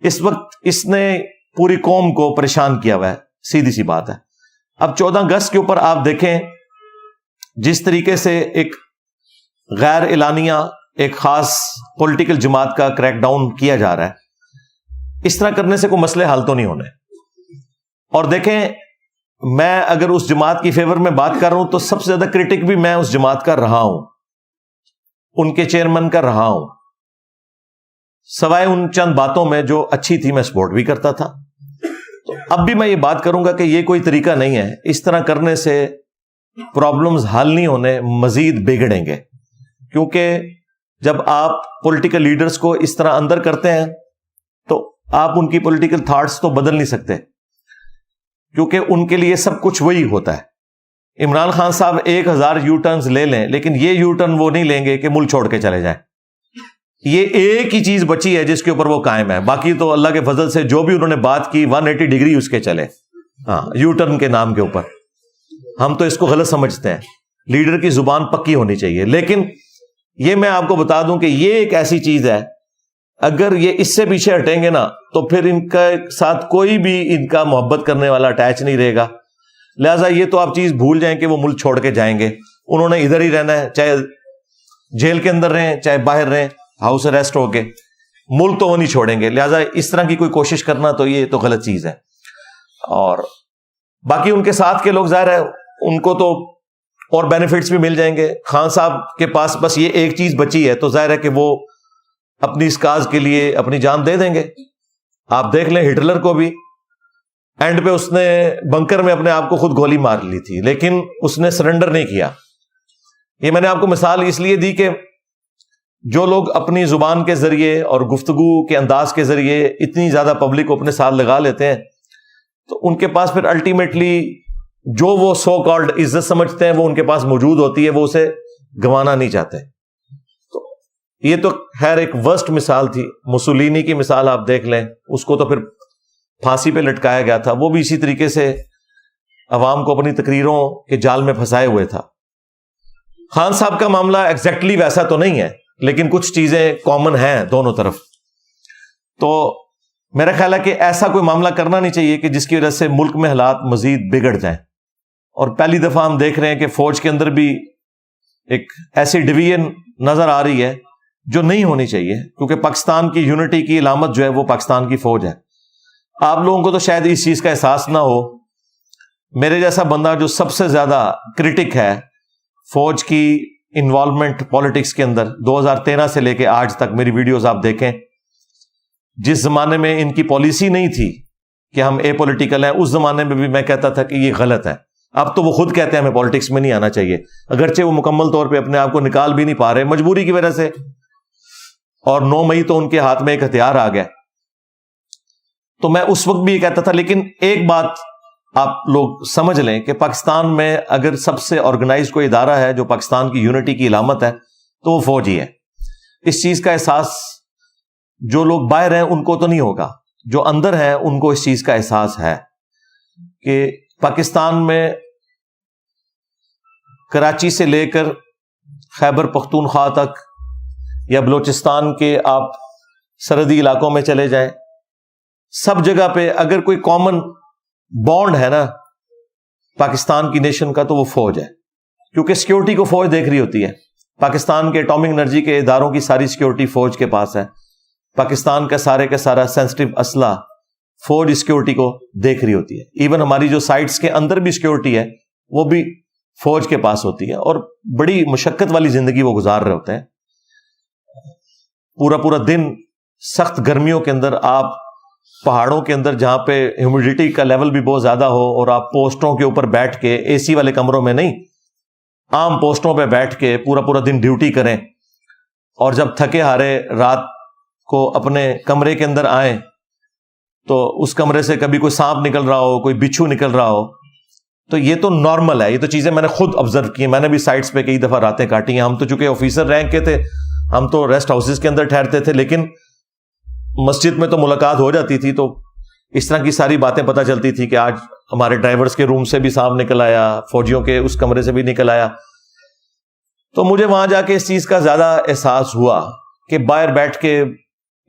اس وقت اس نے پوری قوم کو پریشان کیا ہوا ہے. سیدھی سی بات ہے. اب 14 اگست کے اوپر آپ دیکھیں جس طریقے سے ایک غیر اعلانیہ ایک خاص پولیٹیکل جماعت کا کریک ڈاؤن کیا جا رہا ہے, اس طرح کرنے سے کوئی مسئلے حل تو نہیں ہونے. اور دیکھیں, میں اگر اس جماعت کی فیور میں بات کر رہا ہوں تو سب سے زیادہ کرٹک بھی میں اس جماعت کا رہا ہوں, ان کے چیئرمین کا رہا ہوں, سوائے ان چند باتوں میں جو اچھی تھی میں سپورٹ بھی کرتا تھا. تو اب بھی میں یہ بات کروں گا کہ یہ کوئی طریقہ نہیں ہے, اس طرح کرنے سے پرابلمز حل نہیں ہونے, مزید بگڑیں گے. کیونکہ جب آپ پولیٹیکل لیڈرز کو اس طرح اندر کرتے ہیں تو آپ ان کی پولیٹیکل تھاٹس تو بدل نہیں سکتے, کیونکہ ان کے لیے سب کچھ وہی ہوتا ہے. عمران خان صاحب 1000 یو ٹرنز لے لیں, لیکن یہ یو ٹرن وہ نہیں لیں گے کہ ملک چھوڑ کے چلے جائیں. یہ ایک ہی چیز بچی ہے جس کے اوپر وہ قائم ہے, باقی تو اللہ کے فضل سے جو بھی انہوں نے بات کی 180 ڈگری اس کے چلے. ہاں یو ٹرن کے نام کے اوپر. ہم تو اس کو غلط سمجھتے ہیں. لیڈر کی زبان پکی ہونی چاہیے. لیکن یہ میں آپ کو بتا دوں کہ یہ ایک ایسی چیز ہے, اگر یہ اس سے پیچھے ہٹیں گے نا تو پھر ان کا ساتھ کوئی بھی ان کا محبت کرنے والا اٹیچ نہیں رہے گا. لہٰذا یہ تو آپ چیز بھول جائیں کہ وہ ملک چھوڑ کے جائیں گے. انہوں نے ادھر ہی رہنا ہے, چاہے جیل کے اندر رہیں چاہے باہر رہیں, ہاؤس اریسٹ ہو کے, ملک تو وہ نہیں چھوڑیں گے. لہٰذا اس طرح کی کوئی کوشش کرنا تو یہ تو غلط چیز ہے. اور باقی ان کے ساتھ کے لوگ ظاہر ہے ان کو تو اور بینیفٹس بھی مل جائیں گے. خان صاحب کے پاس بس یہ ایک چیز بچی ہے تو ظاہر ہے کہ وہ اپنی اس کاز کے لیے اپنی جان دے دیں گے. آپ دیکھ لیں ہٹلر کو بھی اینڈ پہ اس نے بنکر میں اپنے آپ کو خود گولی مار لی تھی, لیکن اس نے سرنڈر نہیں کیا. یہ میں نے آپ کو مثال اس لیے دی کہ جو لوگ اپنی زبان کے ذریعے اور گفتگو کے انداز کے ذریعے اتنی زیادہ پبلک کو اپنے ساتھ لگا لیتے ہیں تو ان کے پاس پھر الٹیمیٹلی جو وہ سو کالڈ عزت سمجھتے ہیں وہ ان کے پاس موجود ہوتی ہے, وہ اسے گنوانا نہیں چاہتے. تو یہ تو خیر ایک ورسٹ مثال تھی. مسولینی کی مثال آپ دیکھ لیں, اس کو تو پھر پھانسی پہ لٹکایا گیا تھا. وہ بھی اسی طریقے سے عوام کو اپنی تقریروں کے جال میں پھنسائے ہوئے تھا. خان صاحب کا معاملہ ایگزیکٹلی ویسا تو نہیں ہے, لیکن کچھ چیزیں کامن ہیں دونوں طرف. تو میرا خیال ہے کہ ایسا کوئی معاملہ کرنا نہیں چاہیے کہ جس کی وجہ سے ملک میں حالات مزید بگڑ جائیں. اور پہلی دفعہ ہم دیکھ رہے ہیں کہ فوج کے اندر بھی ایک ایسی ڈویژن نظر آ رہی ہے جو نہیں ہونی چاہیے, کیونکہ پاکستان کی یونٹی کی علامت جو ہے وہ پاکستان کی فوج ہے. آپ لوگوں کو تو شاید اس چیز کا احساس نہ ہو. میرے جیسا بندہ جو سب سے زیادہ کرٹک ہے فوج کی انوالومنٹ پالیٹکس کے اندر, 2013 سے لے کے آج تک میری ویڈیوز آپ دیکھیں, جس زمانے میں ان کی پالیسی نہیں تھی کہ ہم اے پولیٹیکل ہیں, اس زمانے میں بھی میں کہتا تھا کہ یہ غلط ہے. اب تو وہ خود کہتے ہیں ہمیں پالیٹکس میں نہیں آنا چاہیے, اگرچہ وہ مکمل طور پہ اپنے آپ کو نکال بھی نہیں پا رہے مجبوری کی وجہ سے. اور 9 مئی تو ان کے ہاتھ میں ایک ہتھیار آ گیا. تو میں اس وقت بھی یہ کہتا تھا, لیکن ایک بات آپ لوگ سمجھ لیں کہ پاکستان میں اگر سب سے آرگنائز کوئی ادارہ ہے جو پاکستان کی یونٹی کی علامت ہے تو وہ فوج ہی ہے. اس چیز کا احساس جو لوگ باہر ہیں ان کو تو نہیں ہوگا, جو اندر ہیں ان کو اس چیز کا احساس ہے کہ پاکستان میں کراچی سے لے کر خیبر پختونخوا تک یا بلوچستان کے آپ سرحدی علاقوں میں چلے جائیں, سب جگہ پہ اگر کوئی کامن بانڈ ہے نا پاکستان کی نیشن کا تو وہ فوج ہے, کیونکہ سیکیورٹی کو فوج دیکھ رہی ہوتی ہے. پاکستان کے ایٹامک انرجی کے اداروں کی ساری سیکیورٹی فوج کے پاس ہے. پاکستان کا سارا سینسٹیو اسلحہ فوج سیکیورٹی کو دیکھ رہی ہوتی ہے. ایون ہماری جو سائٹس کے اندر بھی سیکیورٹی ہے وہ بھی فوج کے پاس ہوتی ہے, اور بڑی مشقت والی زندگی وہ گزار رہے ہوتے ہیں. پورا دن سخت گرمیوں کے اندر آپ پہاڑوں کے اندر جہاں پہ ہیومیڈیٹی کا لیول بھی بہت زیادہ ہو, اور آپ پوسٹوں کے اوپر بیٹھ کے اے سی والے کمروں میں نہیں, عام پوسٹوں پہ بیٹھ کے پورا دن ڈیوٹی کریں, اور جب تھکے ہارے رات کو اپنے کمرے کے اندر آئیں تو اس کمرے سے کبھی کوئی سانپ نکل رہا ہو, کوئی بچھو نکل رہا ہو, تو یہ تو نارمل ہے. یہ تو چیزیں میں نے خود آبزرو کی ہیں, میں نے بھی سائٹس پہ کئی دفعہ راتیں کاٹی ہیں. ہم تو چونکہ آفیسر رینک کے تھے, ہم تو ریسٹ ہاؤسز کے اندر ٹھہرتے تھے, لیکن مسجد میں تو ملاقات ہو جاتی تھی, تو اس طرح کی ساری باتیں پتہ چلتی تھی کہ آج ہمارے ڈرائیورز کے روم سے بھی سانپ نکل آیا, فوجیوں کے اس کمرے سے بھی نکل آیا. تو مجھے وہاں جا کے اس چیز کا زیادہ احساس ہوا کہ باہر بیٹھ کے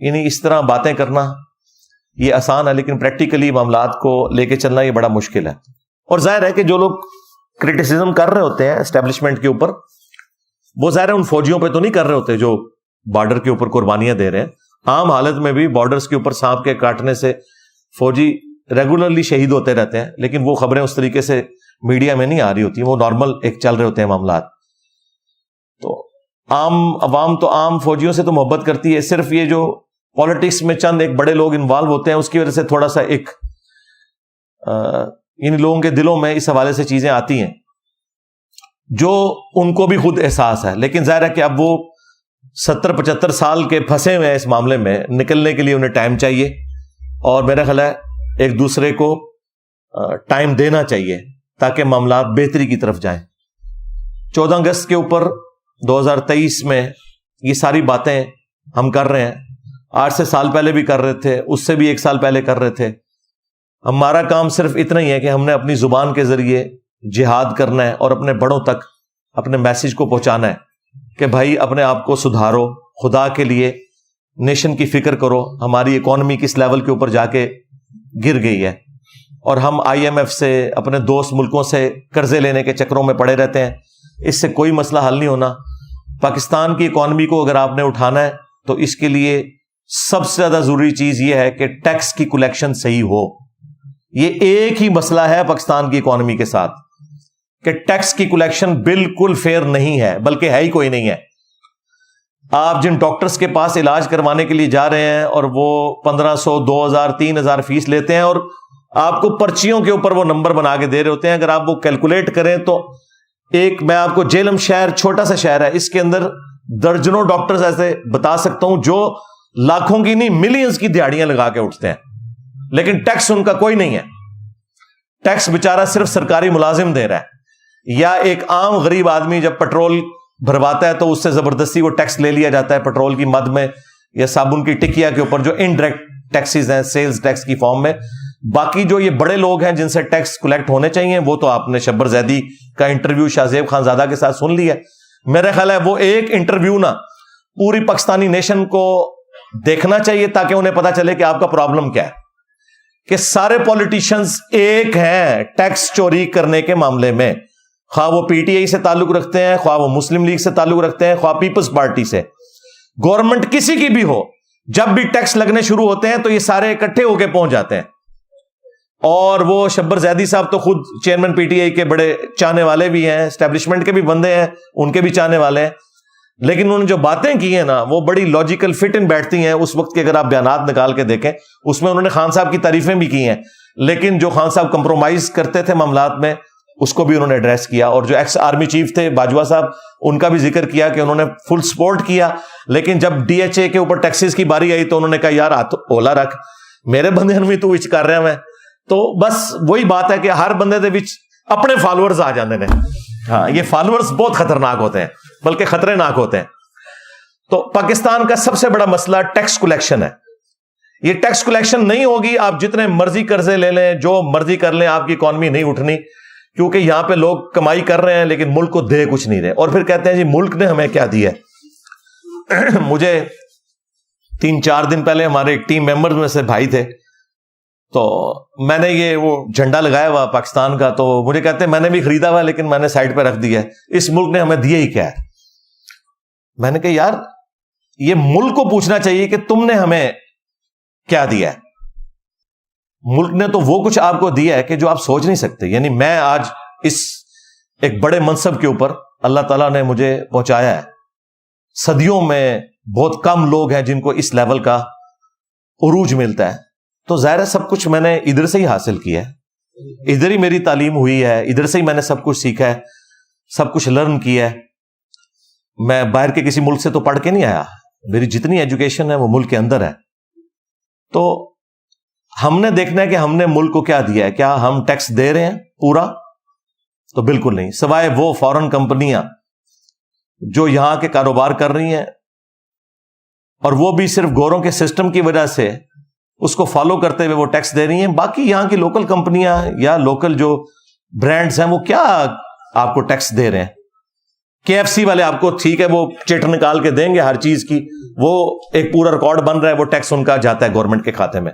یعنی اس طرح باتیں کرنا یہ آسان ہے, لیکن پریکٹیکلی معاملات کو لے کے چلنا یہ بڑا مشکل ہے. اور ظاہر ہے کہ جو لوگ کرٹیسزم کر رہے ہوتے ہیں اسٹیبلشمنٹ کے اوپر, وہ ظاہر ہے ان فوجیوں پہ تو نہیں کر رہے ہوتے جو بارڈر کے اوپر قربانیاں دے رہے ہیں. عام حالت میں بھی بارڈرز کے اوپر سانپ کے کاٹنے سے فوجی ریگولرلی شہید ہوتے رہتے ہیں, لیکن وہ خبریں اس طریقے سے میڈیا میں نہیں آ رہی ہوتی, وہ نارمل ایک چل رہے ہوتے ہیں معاملات. تو عام عوام تو عام فوجیوں سے تو محبت کرتی ہے, صرف یہ جو پالیٹکس میں چند ایک بڑے لوگ انوالو ہوتے ہیں اس کی وجہ سے تھوڑا سا ایک ان لوگوں کے دلوں میں اس حوالے سے چیزیں آتی ہیں جو ان کو بھی خود احساس ہے. لیکن ظاہر ہے کہ اب وہ 70-75 سال کے پھنسے ہوئے ہیں اس معاملے میں, نکلنے کے لیے انہیں ٹائم چاہیے, اور میرا خیال ہے ایک دوسرے کو ٹائم دینا چاہیے تاکہ معاملات بہتری کی طرف جائیں. 14 اگست کے اوپر 2023 میں یہ ساری باتیں ہم کر رہے ہیں, 8 سے سال پہلے بھی کر رہے تھے, اس سے بھی 1 سال پہلے کر رہے تھے. ہمارا کام صرف اتنا ہی ہے کہ ہم نے اپنی زبان کے ذریعے جہاد کرنا ہے اور اپنے بڑوں تک اپنے میسج کو پہنچانا ہے کہ بھائی اپنے آپ کو سدھارو، خدا کے لیے نیشن کی فکر کرو. ہماری اکانومی کس لیول کے اوپر جا کے گر گئی ہے، اور ہم IMF سے، اپنے دوست ملکوں سے قرضے لینے کے چکروں میں پڑے رہتے ہیں. اس سے کوئی مسئلہ حل نہیں ہونا. پاکستان کی اکانومی کو اگر آپ نے اٹھانا ہے تو اس کے لیے سب سے زیادہ ضروری چیز یہ ہے کہ ٹیکس کی کلیکشن صحیح ہو. یہ ایک ہی مسئلہ ہے پاکستان کی اکانومی کے ساتھ کہ ٹیکس کی کلیکشن بالکل فیئر نہیں ہے، بلکہ ہے ہی کوئی نہیں ہے. آپ جن ڈاکٹرز کے پاس علاج کروانے کے لیے جا رہے ہیں اور وہ 1500 2000 3000 فیس لیتے ہیں، اور آپ کو پرچیوں کے اوپر وہ نمبر بنا کے دے رہے ہوتے ہیں. اگر آپ وہ کیلکولیٹ کریں تو میں آپ کو جیلم شہر، چھوٹا سا شہر ہے، اس کے اندر درجنوں ڈاکٹرز ایسے بتا سکتا ہوں جو لاکھوں کی نہیں ملینز کی دیہڑیاں لگا کے اٹھتے ہیں، لیکن ٹیکس ان کا کوئی نہیں ہے. ٹیکس بیچارہ صرف سرکاری ملازم دے رہا ہے، یا ایک عام غریب آدمی جب پیٹرول بھرواتا ہے تو اس سے زبردستی وہ ٹیکس لے لیا جاتا ہے پیٹرول کی مد میں یا صابن کی ٹکیا کے اوپر، جو انڈائریکٹ ٹیکسز ہیں سیلز ٹیکس کی فارم میں. باقی جو یہ بڑے لوگ ہیں جن سے ٹیکس کلیکٹ ہونے چاہیے، وہ تو آپ نے شبر زیدی کا انٹرویو شاہ زیب خان زادہ کے ساتھ سن لیا. میرا خیال ہے وہ ایک انٹرویو نا پوری پاکستانی نیشن کو دیکھنا چاہیے تاکہ انہیں پتا چلے کہ آپ کا پرابلم کیا ہے. کہ سارے پولیٹیشنز ایک ہیں ٹیکس چوری کرنے کے معاملے میں، خواہ وہ PTI سے تعلق رکھتے ہیں، خواہ وہ مسلم لیگ سے تعلق رکھتے ہیں، خواہ پیپلز پارٹی سے. گورنمنٹ کسی کی بھی ہو، جب بھی ٹیکس لگنے شروع ہوتے ہیں تو یہ سارے اکٹھے ہو کے پہنچ جاتے ہیں. اور وہ شبر زیدی صاحب تو خود چیئرمین PTI کے بڑے چاہنے والے بھی ہیں، اسٹیبلشمنٹ کے بھی بندے ہیں، ان کے بھی چاہنے والے ہیں. لیکن انہوں نے جو باتیں کی ہیں نا وہ بڑی لاجیکل فٹ ان بیٹھتی ہیں. اس وقت کے اگر آپ بیانات نکال کے دیکھیں اس میں انہوں نے خان صاحب کی تعریفیں بھی کی ہیں، لیکن جو خان صاحب کمپرومائز کرتے تھے معاملات میں اس کو بھی انہوں نے ایڈریس کیا. اور جو ایکس آرمی چیف تھے باجوہ صاحب، ان کا بھی ذکر کیا کہ انہوں نے فل سپورٹ کیا. لیکن جب DHA کے اوپر ٹیکسز کی باری آئی تو انہوں نے کہا یار ہاتھ اولا رکھ، میرے بندے بھی تو وچ کر رہے ہیں. تو بس وہی بات ہے کہ ہر بندے دے وچ اپنے فالوورز آ جاندے نے. ہاں، یہ فالوورز بہت خطرناک ہوتے ہیں، بلکہ خطرے ناک ہوتے ہیں. تو پاکستان کا سب سے بڑا مسئلہ ٹیکس کلیکشن ہے. یہ ٹیکس کلیکشن نہیں ہوگی، آپ جتنے مرضی قرضے لے لیں، جو مرضی کر لیں، آپ کی اکانومی نہیں اٹھنی. کیونکہ یہاں پہ لوگ کمائی کر رہے ہیں لیکن ملک کو دے کچھ نہیں رہے، اور پھر کہتے ہیں جی ملک نے ہمیں کیا دیا ہے. مجھے 3-4 دن پہلے ہمارے ایک ٹیم ممبرز میں سے بھائی تھے، تو میں نے یہ وہ جھنڈا لگایا ہوا پاکستان کا، تو مجھے کہتے ہیں میں نے بھی خریدا ہوا لیکن میں نے سائڈ پہ رکھ دیا ہے، اس ملک نے ہمیں دیا ہی کیا ہے. میں نے کہا یار یہ ملک کو پوچھنا چاہیے کہ تم نے ہمیں کیا دیا ہے. ملک نے تو وہ کچھ آپ کو دیا ہے کہ جو آپ سوچ نہیں سکتے. یعنی میں آج اس ایک بڑے منصب کے اوپر اللہ تعالیٰ نے مجھے پہنچایا ہے. صدیوں میں بہت کم لوگ ہیں جن کو اس لیول کا عروج ملتا ہے. تو ظاہر ہے سب کچھ میں نے ادھر سے ہی حاصل کیا ہے، ادھر ہی میری تعلیم ہوئی ہے، ادھر سے ہی میں نے سب کچھ سیکھا ہے، سب کچھ لرن کیا ہے. میں باہر کے کسی ملک سے تو پڑھ کے نہیں آیا، میری جتنی ایجوکیشن ہے وہ ملک کے اندر ہے. تو ہم نے دیکھنا ہے کہ ہم نے ملک کو کیا دیا ہے. کیا ہم ٹیکس دے رہے ہیں پورا؟ تو بالکل نہیں، سوائے وہ فورن کمپنیاں جو یہاں کے کاروبار کر رہی ہیں، اور وہ بھی صرف گوروں کے سسٹم کی وجہ سے اس کو فالو کرتے ہوئے وہ ٹیکس دے رہی ہیں. باقی یہاں کی لوکل کمپنیاں یا لوکل جو برانڈز ہیں وہ کیا آپ کو ٹیکس دے رہے ہیں. KFC والے آپ کو ٹھیک ہے وہ چٹ نکال کے دیں گے ہر چیز کی، وہ ایک پورا ریکارڈ بن رہا ہے، وہ ٹیکس ان کا جاتا ہے گورنمنٹ کے کھاتے میں.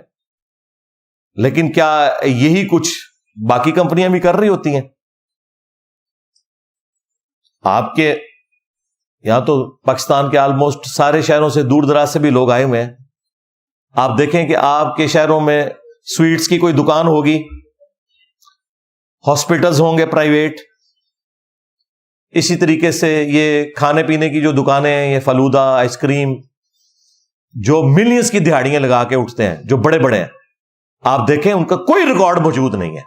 لیکن کیا یہی کچھ باقی کمپنیاں بھی کر رہی ہوتی ہیں؟ آپ کے یہاں تو پاکستان کے آلموسٹ سارے شہروں سے دور دراز سے بھی لوگ آئے ہوئے ہیں. آپ دیکھیں کہ آپ کے شہروں میں سویٹس کی کوئی دکان ہوگی، ہاسپٹلز ہوں گے پرائیویٹ، اسی طریقے سے یہ کھانے پینے کی جو دکانیں ہیں، یہ فلودہ، آئس کریم، جو ملینز کی دہاڑیاں لگا کے اٹھتے ہیں، جو بڑے بڑے ہیں، آپ دیکھیں ان کا کوئی ریکارڈ موجود نہیں ہے.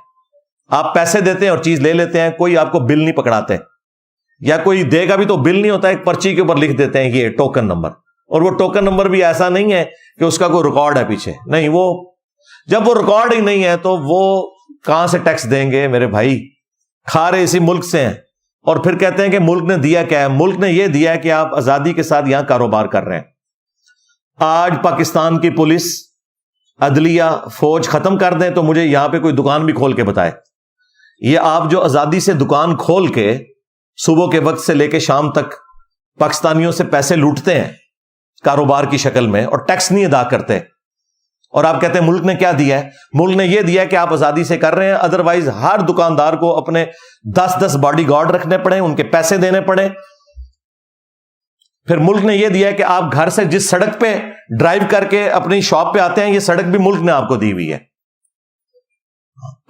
آپ پیسے دیتے ہیں اور چیز لے لیتے ہیں، کوئی آپ کو بل نہیں پکڑاتے، یا کوئی دے گا بھی تو بل نہیں ہوتا، ایک پرچی کے اوپر لکھ دیتے ہیں یہ ٹوکن نمبر. اور وہ ٹوکن نمبر بھی ایسا نہیں ہے کہ اس کا کوئی ریکارڈ ہے پیچھے، نہیں. وہ جب وہ ریکارڈ ہی نہیں ہے تو وہ کہاں سے ٹیکس دیں گے میرے بھائی؟ کھا رہے اسی ملک سے ہیں، اور پھر کہتے ہیں کہ ملک نے دیا کیا ہے. ملک نے یہ دیا ہے کہ آپ آزادی کے ساتھ یہاں کاروبار کر رہے ہیں. آج پاکستان کی پولیس عدلیہ فوج ختم کر دیں تو مجھے یہاں پہ کوئی دکان بھی کھول کے بتائے. یہ آپ جو آزادی سے دکان کھول کے صبح کے وقت سے لے کے شام تک پاکستانیوں سے پیسے لوٹتے ہیں کاروبار کی شکل میں اور ٹیکس نہیں ادا کرتے, اور آپ کہتے ہیں ملک نے کیا دیا ہے؟ ملک نے یہ دیا کہ آپ آزادی سے کر رہے ہیں, ادروائز ہر دکاندار کو اپنے 10 باڈی گارڈ رکھنے پڑے, ان کے پیسے دینے پڑے. پھر ملک نے یہ دیا ہے کہ آپ گھر سے جس سڑک پہ ڈرائیو کر کے اپنی شاپ پہ آتے ہیں, یہ سڑک بھی ملک نے آپ کو دی ہوئی ہے.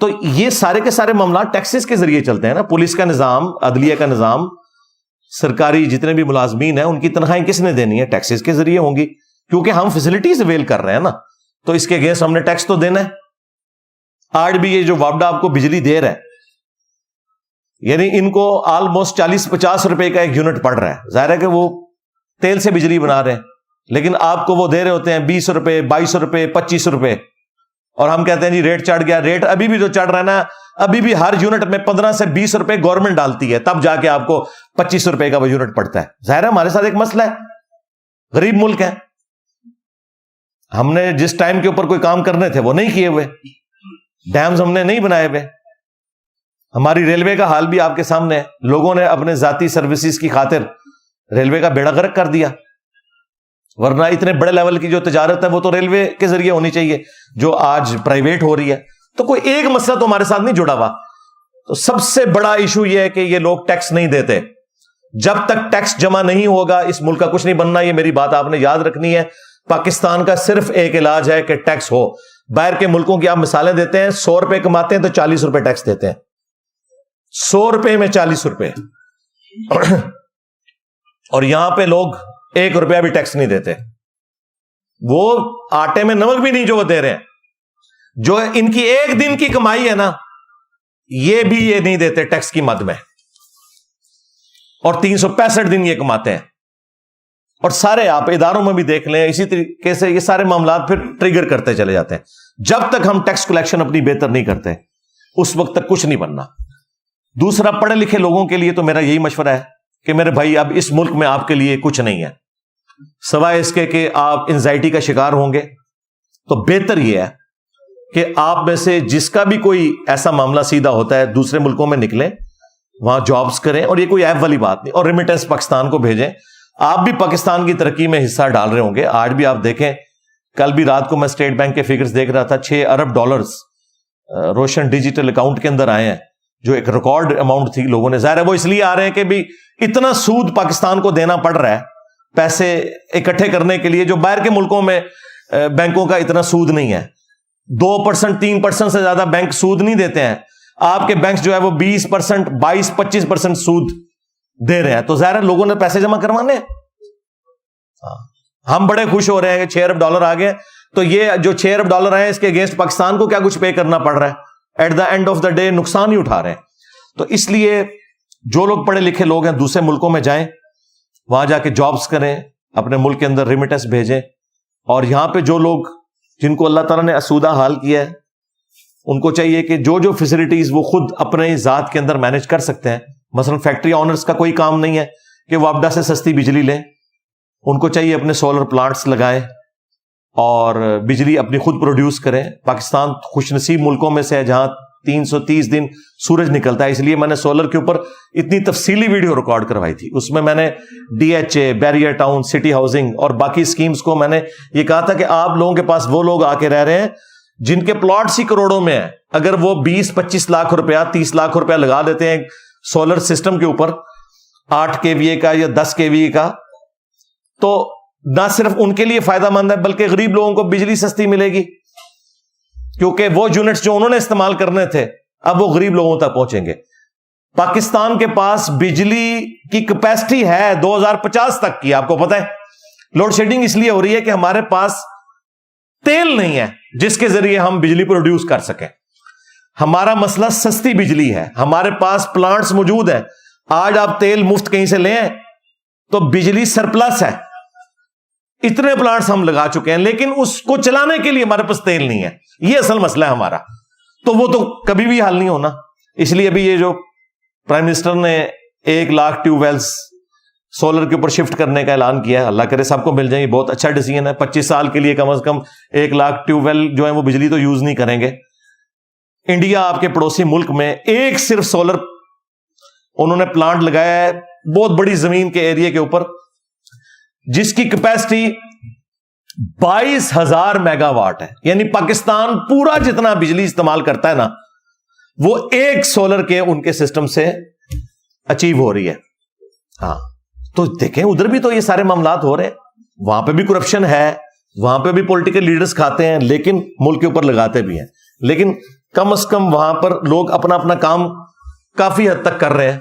تو یہ سارے کے سارے معاملات ٹیکسز کے ذریعے چلتے ہیں نا. پولیس کا نظام, عدلیہ کا نظام, سرکاری جتنے بھی ملازمین ہیں ان کی تنخواہیں کس نے دینی ہے؟ ٹیکسز کے ذریعے ہوں گی, کیونکہ ہم فیسلٹیز اویل کر رہے ہیں نا, تو اس کے اگینسٹ ہم نے ٹیکس تو دینا ہے. آج بھی یہ جو وابڈا آپ کو بجلی دے رہا ہے, یعنی ان کو آلموسٹ 40-50 روپے کا ایک یونٹ پڑ رہا ہے. ظاہر ہے کہ وہ تیل سے بجلی بنا رہے ہیں, لیکن آپ کو وہ دے رہے ہوتے ہیں 20 روپے, 22 روپے, 25 روپے, اور ہم کہتے ہیں جی ریٹ چڑھ گیا. ریٹ ابھی بھی جو چڑھ رہا ہے نا, ابھی بھی ہر یونٹ میں 15 سے 20 روپے گورنمنٹ ڈالتی ہے, تب جا کے آپ کو 25 روپے کا وہ یونٹ پڑتا ہے. ظاہر ہے ہمارے ساتھ ایک مسئلہ ہے, غریب ملک ہے, ہم نے جس ٹائم کے اوپر کوئی کام کرنے تھے وہ نہیں کیے ہوئے, ڈیمز ہم نے نہیں بنائے ہوئے. ہماری ریلوے کا حال بھی آپ کے سامنے ہے, لوگوں نے اپنے ذاتی سروسز کی خاطر ریلوے کا بیڑا غرق کر دیا, ورنہ اتنے بڑے لیول کی جو تجارت ہے وہ تو ریلوے کے ذریعے ہونی چاہیے, جو آج پرائیویٹ ہو رہی ہے. تو کوئی ایک مسئلہ تو ہمارے ساتھ نہیں جڑا ہوا. تو سب سے بڑا ایشو یہ ہے کہ یہ لوگ ٹیکس نہیں دیتے. جب تک ٹیکس جمع نہیں ہوگا اس ملک کا کچھ نہیں بننا. یہ میری بات آپ نے یاد رکھنی ہے. پاکستان کا صرف ایک علاج ہے کہ ٹیکس ہو. باہر کے ملکوں کی آپ مثالیں دیتے ہیں, 100 روپے کماتے ہیں تو 40 روپے ٹیکس دیتے ہیں. 100 روپے میں 40 روپے, اور یہاں پہ لوگ 1 روپیہ بھی ٹیکس نہیں دیتے. وہ آٹے میں نمک بھی نہیں جو وہ دے رہے ہیں. جو ان کی ایک دن کی کمائی ہے نا, یہ بھی یہ نہیں دیتے ٹیکس کی مد میں, اور 365 دن یہ کماتے ہیں. اور سارے آپ اداروں میں بھی دیکھ لیں, اسی طریقے سے یہ سارے معاملات پھر ٹریگر کرتے چلے جاتے ہیں. جب تک ہم ٹیکس کلیکشن اپنی بہتر نہیں کرتے اس وقت تک کچھ نہیں بننا. دوسرا, پڑھے لکھے لوگوں کے لیے تو میرا یہی مشورہ ہے کہ میرے بھائی اب اس ملک میں آپ کے لیے کچھ نہیں ہے سوائے اس کے کہ آپ انزائٹی کا شکار ہوں گے. تو بہتر یہ ہے کہ آپ میں سے جس کا بھی کوئی ایسا معاملہ سیدھا ہوتا ہے دوسرے ملکوں میں نکلیں, وہاں جابز کریں, اور یہ کوئی ایپ والی بات نہیں, اور ریمیٹنس پاکستان کو بھیجیں. آپ بھی پاکستان کی ترقی میں حصہ ڈال رہے ہوں گے. آج بھی آپ دیکھیں, کل بھی رات کو میں اسٹیٹ بینک کے فگرز دیکھ رہا تھا, $6 ارب روشن ڈیجیٹل اکاؤنٹ کے اندر آئے ہیں, جو ایک ریکارڈ اماؤنٹ تھی. لوگوں نے, ظاہر ہے وہ اس لیے آ رہے ہیں کہ بھی اتنا سود پاکستان کو دینا پڑ رہا ہے پیسے اکٹھے کرنے کے لیے, جو باہر کے ملکوں میں بینکوں کا اتنا سود نہیں ہے. 2%, 3% سے زیادہ بینک سود نہیں دیتے ہیں. آپ کے بینک جو ہے وہ 20%, 22-25% سود دے رہے ہیں. تو ظاہر ہے لوگوں نے پیسے جمع کروانے. ہم بڑے خوش ہو رہے ہیں کہ $6 ارب آ گئے, تو یہ جو $6 ارب آئے اس کے اگینسٹ پاکستان کو کیا کچھ پے کرنا پڑ رہا ہے؟ At the end of the day نقصان ہی اٹھا رہے ہیں. تو اس لیے جو لوگ پڑھے لکھے لوگ ہیں دوسرے ملکوں میں جائیں, وہاں جا کے جابز کریں, اپنے ملک کے اندر ریمیٹنس بھیجیں. اور یہاں پہ جو لوگ جن کو اللہ تعالیٰ نے اسودہ حال کیا ہے, ان کو چاہیے کہ جو فیسلٹیز وہ خود اپنے ذات کے اندر مینج کر سکتے ہیں. مثلا فیکٹری آنرز کا کوئی کام نہیں ہے کہ وہ وابڈا سے سستی بجلی لیں. ان کو چاہیے اپنے سولر پلانٹس لگائیں اور بجلی اپنی خود پروڈیوس کریں. پاکستان خوش نصیب ملکوں میں سے ہے جہاں 330 دن سورج نکلتا ہے. اس لیے میں نے سولر کے اوپر اتنی تفصیلی ویڈیو ریکارڈ کروائی تھی. اس میں نے DHA, barrier town, city housing اور باقی اسکیمز کو میں نے یہ کہا تھا کہ آپ لوگوں کے پاس وہ لوگ آ کے رہ رہے ہیں جن کے پلاٹس ہی کروڑوں میں ہیں. اگر وہ 20-25 لاکھ روپیہ, 30 لاکھ روپیہ لگا دیتے ہیں سولر سسٹم کے اوپر 8 kVA کا یا 10 kVA کا, تو نہ صرف ان کے لیے فائدہ مند ہے بلکہ غریب لوگوں کو بجلی سستی ملے گی, کیونکہ وہ یونٹس جو انہوں نے استعمال کرنے تھے اب وہ غریب لوگوں تک پہنچیں گے. پاکستان کے پاس بجلی کی کیپیسٹی ہے 2050 تک کی. آپ کو پتہ ہے لوڈ شیڈنگ اس لیے ہو رہی ہے کہ ہمارے پاس تیل نہیں ہے جس کے ذریعے ہم بجلی پروڈیوس کر سکیں. ہمارا مسئلہ سستی بجلی ہے. ہمارے پاس پلانٹس موجود ہیں. آج آپ تیل مفت کہیں سے لیں تو بجلی سرپلس ہے. اتنے پلانٹس ہم لگا چکے ہیں, لیکن اس کو چلانے کے لیے ہمارے پاس تیل نہیں ہے. یہ اصل مسئلہ ہے ہمارا. تو وہ تو کبھی بھی حل نہیں ہونا. اس لیے ابھی یہ جو پرائم منسٹر نے 1 لاکھ ٹیوب ویلز سولر کے اوپر شفٹ کرنے کا اعلان کیا ہے. اللہ کرے سب کو مل جائیں, یہ بہت اچھا ڈیسیژن ہے. 25 سال کے لیے کم از کم 1 لاکھ ٹیوب ویل جو ہے وہ بجلی تو یوز نہیں کریں گے. انڈیا آپ کے پڑوسی ملک میں ایک صرف سولر انہوں نے پلانٹ لگایا ہے بہت بڑی زمین کے ایریا کے اوپر, جس کی کیپیسٹی 22,000 میگا واٹ ہے. یعنی پاکستان پورا جتنا بجلی استعمال کرتا ہے نا, وہ ایک سولر کے ان کے سسٹم سے اچیو ہو رہی ہے. ہاں تو دیکھیں ادھر بھی تو یہ سارے معاملات ہو رہے ہیں. وہاں پہ بھی کرپشن ہے, وہاں پہ بھی پولیٹیکل لیڈرز کھاتے ہیں, لیکن ملک کے اوپر لگاتے بھی ہیں. لیکن کم از کم وہاں پر لوگ اپنا اپنا کام کافی حد تک کر رہے ہیں.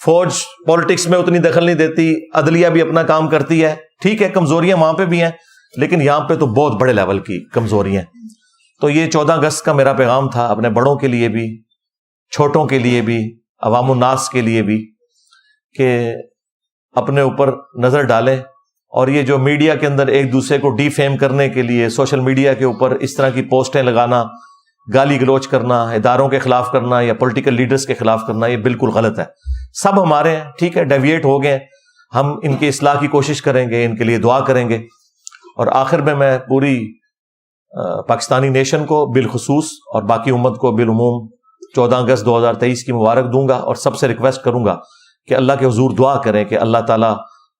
فوج پالیٹکس میں اتنی دخل نہیں دیتی, عدلیہ بھی اپنا کام کرتی ہے. ٹھیک ہے, کمزوریاں وہاں پہ بھی ہیں, لیکن یہاں پہ تو بہت بڑے لیول کی کمزوریاں. تو یہ 14 اگست کا میرا پیغام تھا اپنے بڑوں کے لیے بھی, چھوٹوں کے لیے بھی, عوام الناس کے لیے بھی, کہ اپنے اوپر نظر ڈالیں. اور یہ جو میڈیا کے اندر ایک دوسرے کو ڈی فیم کرنے کے لیے سوشل میڈیا کے اوپر اس طرح کی پوسٹیں لگانا, گالی گلوچ کرنا, اداروں کے خلاف کرنا یا پولیٹیکل لیڈرز کے خلاف کرنا, یہ بالکل غلط ہے. سب ہمارے ہیں, ٹھیک ہے, ڈیویٹ ہو گئے, ہم ان کی اصلاح کی کوشش کریں گے, ان کے لیے دعا کریں گے. اور آخر میں پوری پاکستانی نیشن کو بالخصوص اور باقی امت کو بالعموم 14 اگست 2023 کی مبارک دوں گا, اور سب سے ریکویسٹ کروں گا کہ اللہ کے حضور دعا کریں کہ اللہ تعالیٰ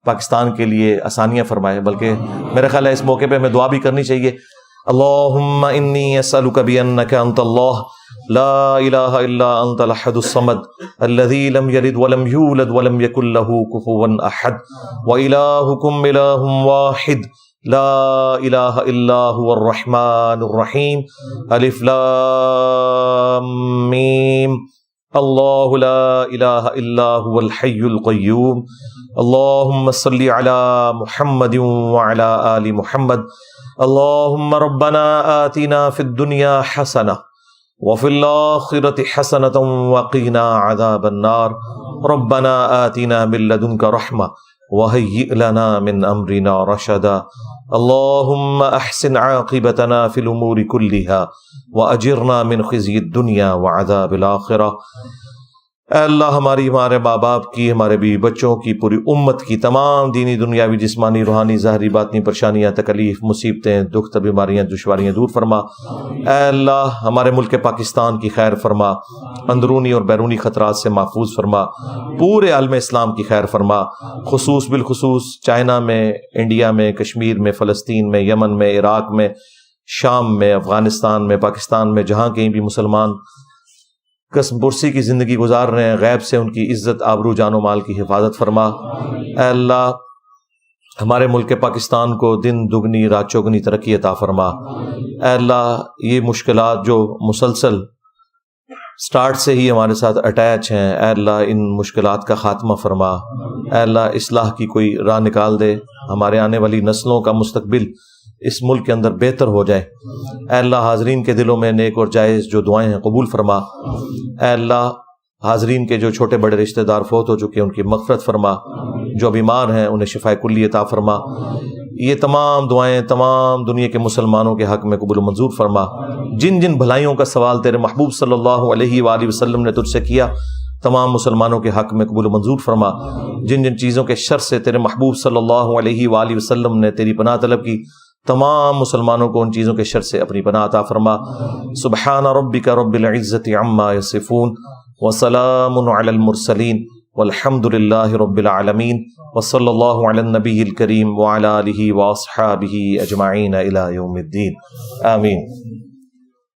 پاکستان کے لیے آسانیاں فرمائے. بلکہ میرا خیال ہے اس موقع پہ ہمیں دعا بھی کرنی چاہیے. اللہم انی اسألک بانک انت اللہ لا الہ الا انت الاحد الصمد الذی لم یلد ولم یولد ولم یکن له کفوا احد والہکم الہ واحد لا الہ الا هو الرحمن الرحیم الف لام میم اللہ لا الہ الا هو الحی القیوم اللہم صلی علی محمد وعلی آل محمد اللہم ربنا آتنا فی الدنیا حسنہ وفی الآخرۃ حسنۃ وقنا عذاب النار ربنا آتنا من لدنک رحمہ وہیئ لنا من امرنا رشدا اللہم احسن عاقبتنا فی الامور کلہا واجرنا من خزی الدنیا وعذاب الآخرہ. اے اللہ ہماری, ہمارے ماں باپ کی, ہمارے بیوی بچوں کی, پوری امت کی تمام دینی دنیاوی جسمانی روحانی ظاہری باطنی پریشانیاں تکلیف مصیبتیں دکھ بیماریاں دشواریاں دور فرما. اے اللہ ہمارے ملک پاکستان کی خیر فرما, اندرونی اور بیرونی خطرات سے محفوظ فرما, پورے عالم اسلام کی خیر فرما, خصوص بالخصوص چائنا میں, انڈیا میں, کشمیر میں, فلسطین میں, یمن میں, عراق میں, شام میں, افغانستان میں, پاکستان میں, جہاں کہیں بھی مسلمان قسم پرسی کی زندگی گزار رہے ہیں, غیب سے ان کی عزت آبرو جان و مال کی حفاظت فرما. اے اللہ ہمارے ملک پاکستان کو دن دگنی رات چوگنی ترقی عطا فرما. اے اللہ یہ مشکلات جو مسلسل سٹارٹ سے ہی ہمارے ساتھ اٹیچ ہیں, اے اللہ ان مشکلات کا خاتمہ فرما. اے اللہ اصلاح کی کوئی راہ نکال دے, ہمارے آنے والی نسلوں کا مستقبل اس ملک کے اندر بہتر ہو جائے. اے اللہ حاضرین کے دلوں میں نیک اور جائز جو دعائیں ہیں قبول فرما. اے اللہ حاضرین کے جو چھوٹے بڑے رشتہ دار فوت ہو چکے ان کی مغفرت فرما, جو بیمار ہیں انہیں شفاء کلی عطا فرما. یہ تمام دعائیں تمام دنیا کے مسلمانوں کے حق میں قبول و منظور فرما. جن جن بھلائیوں کا سوال تیرے محبوب صلی اللہ علیہ وآلہ وسلم نے تجھ سے کیا, تمام مسلمانوں کے حق میں قبول و منظور فرما. جن جن چیزوں کے شر سے تیرے محبوب صلی اللہ علیہ وآلہ وسلم نے تیری پناہ طلب کی, تمام مسلمانوں کو ان چیزوں کے شر سے اپنی پناہ عطا فرما. سبحان ربک رب العزت عما یصفون وسلام علی المرسلین والحمد للہ رب العالمین وصلی اللہ علی النبی الکریم وعلی آلہ واصحابہ اجمعین الی یوم الدین. آمین.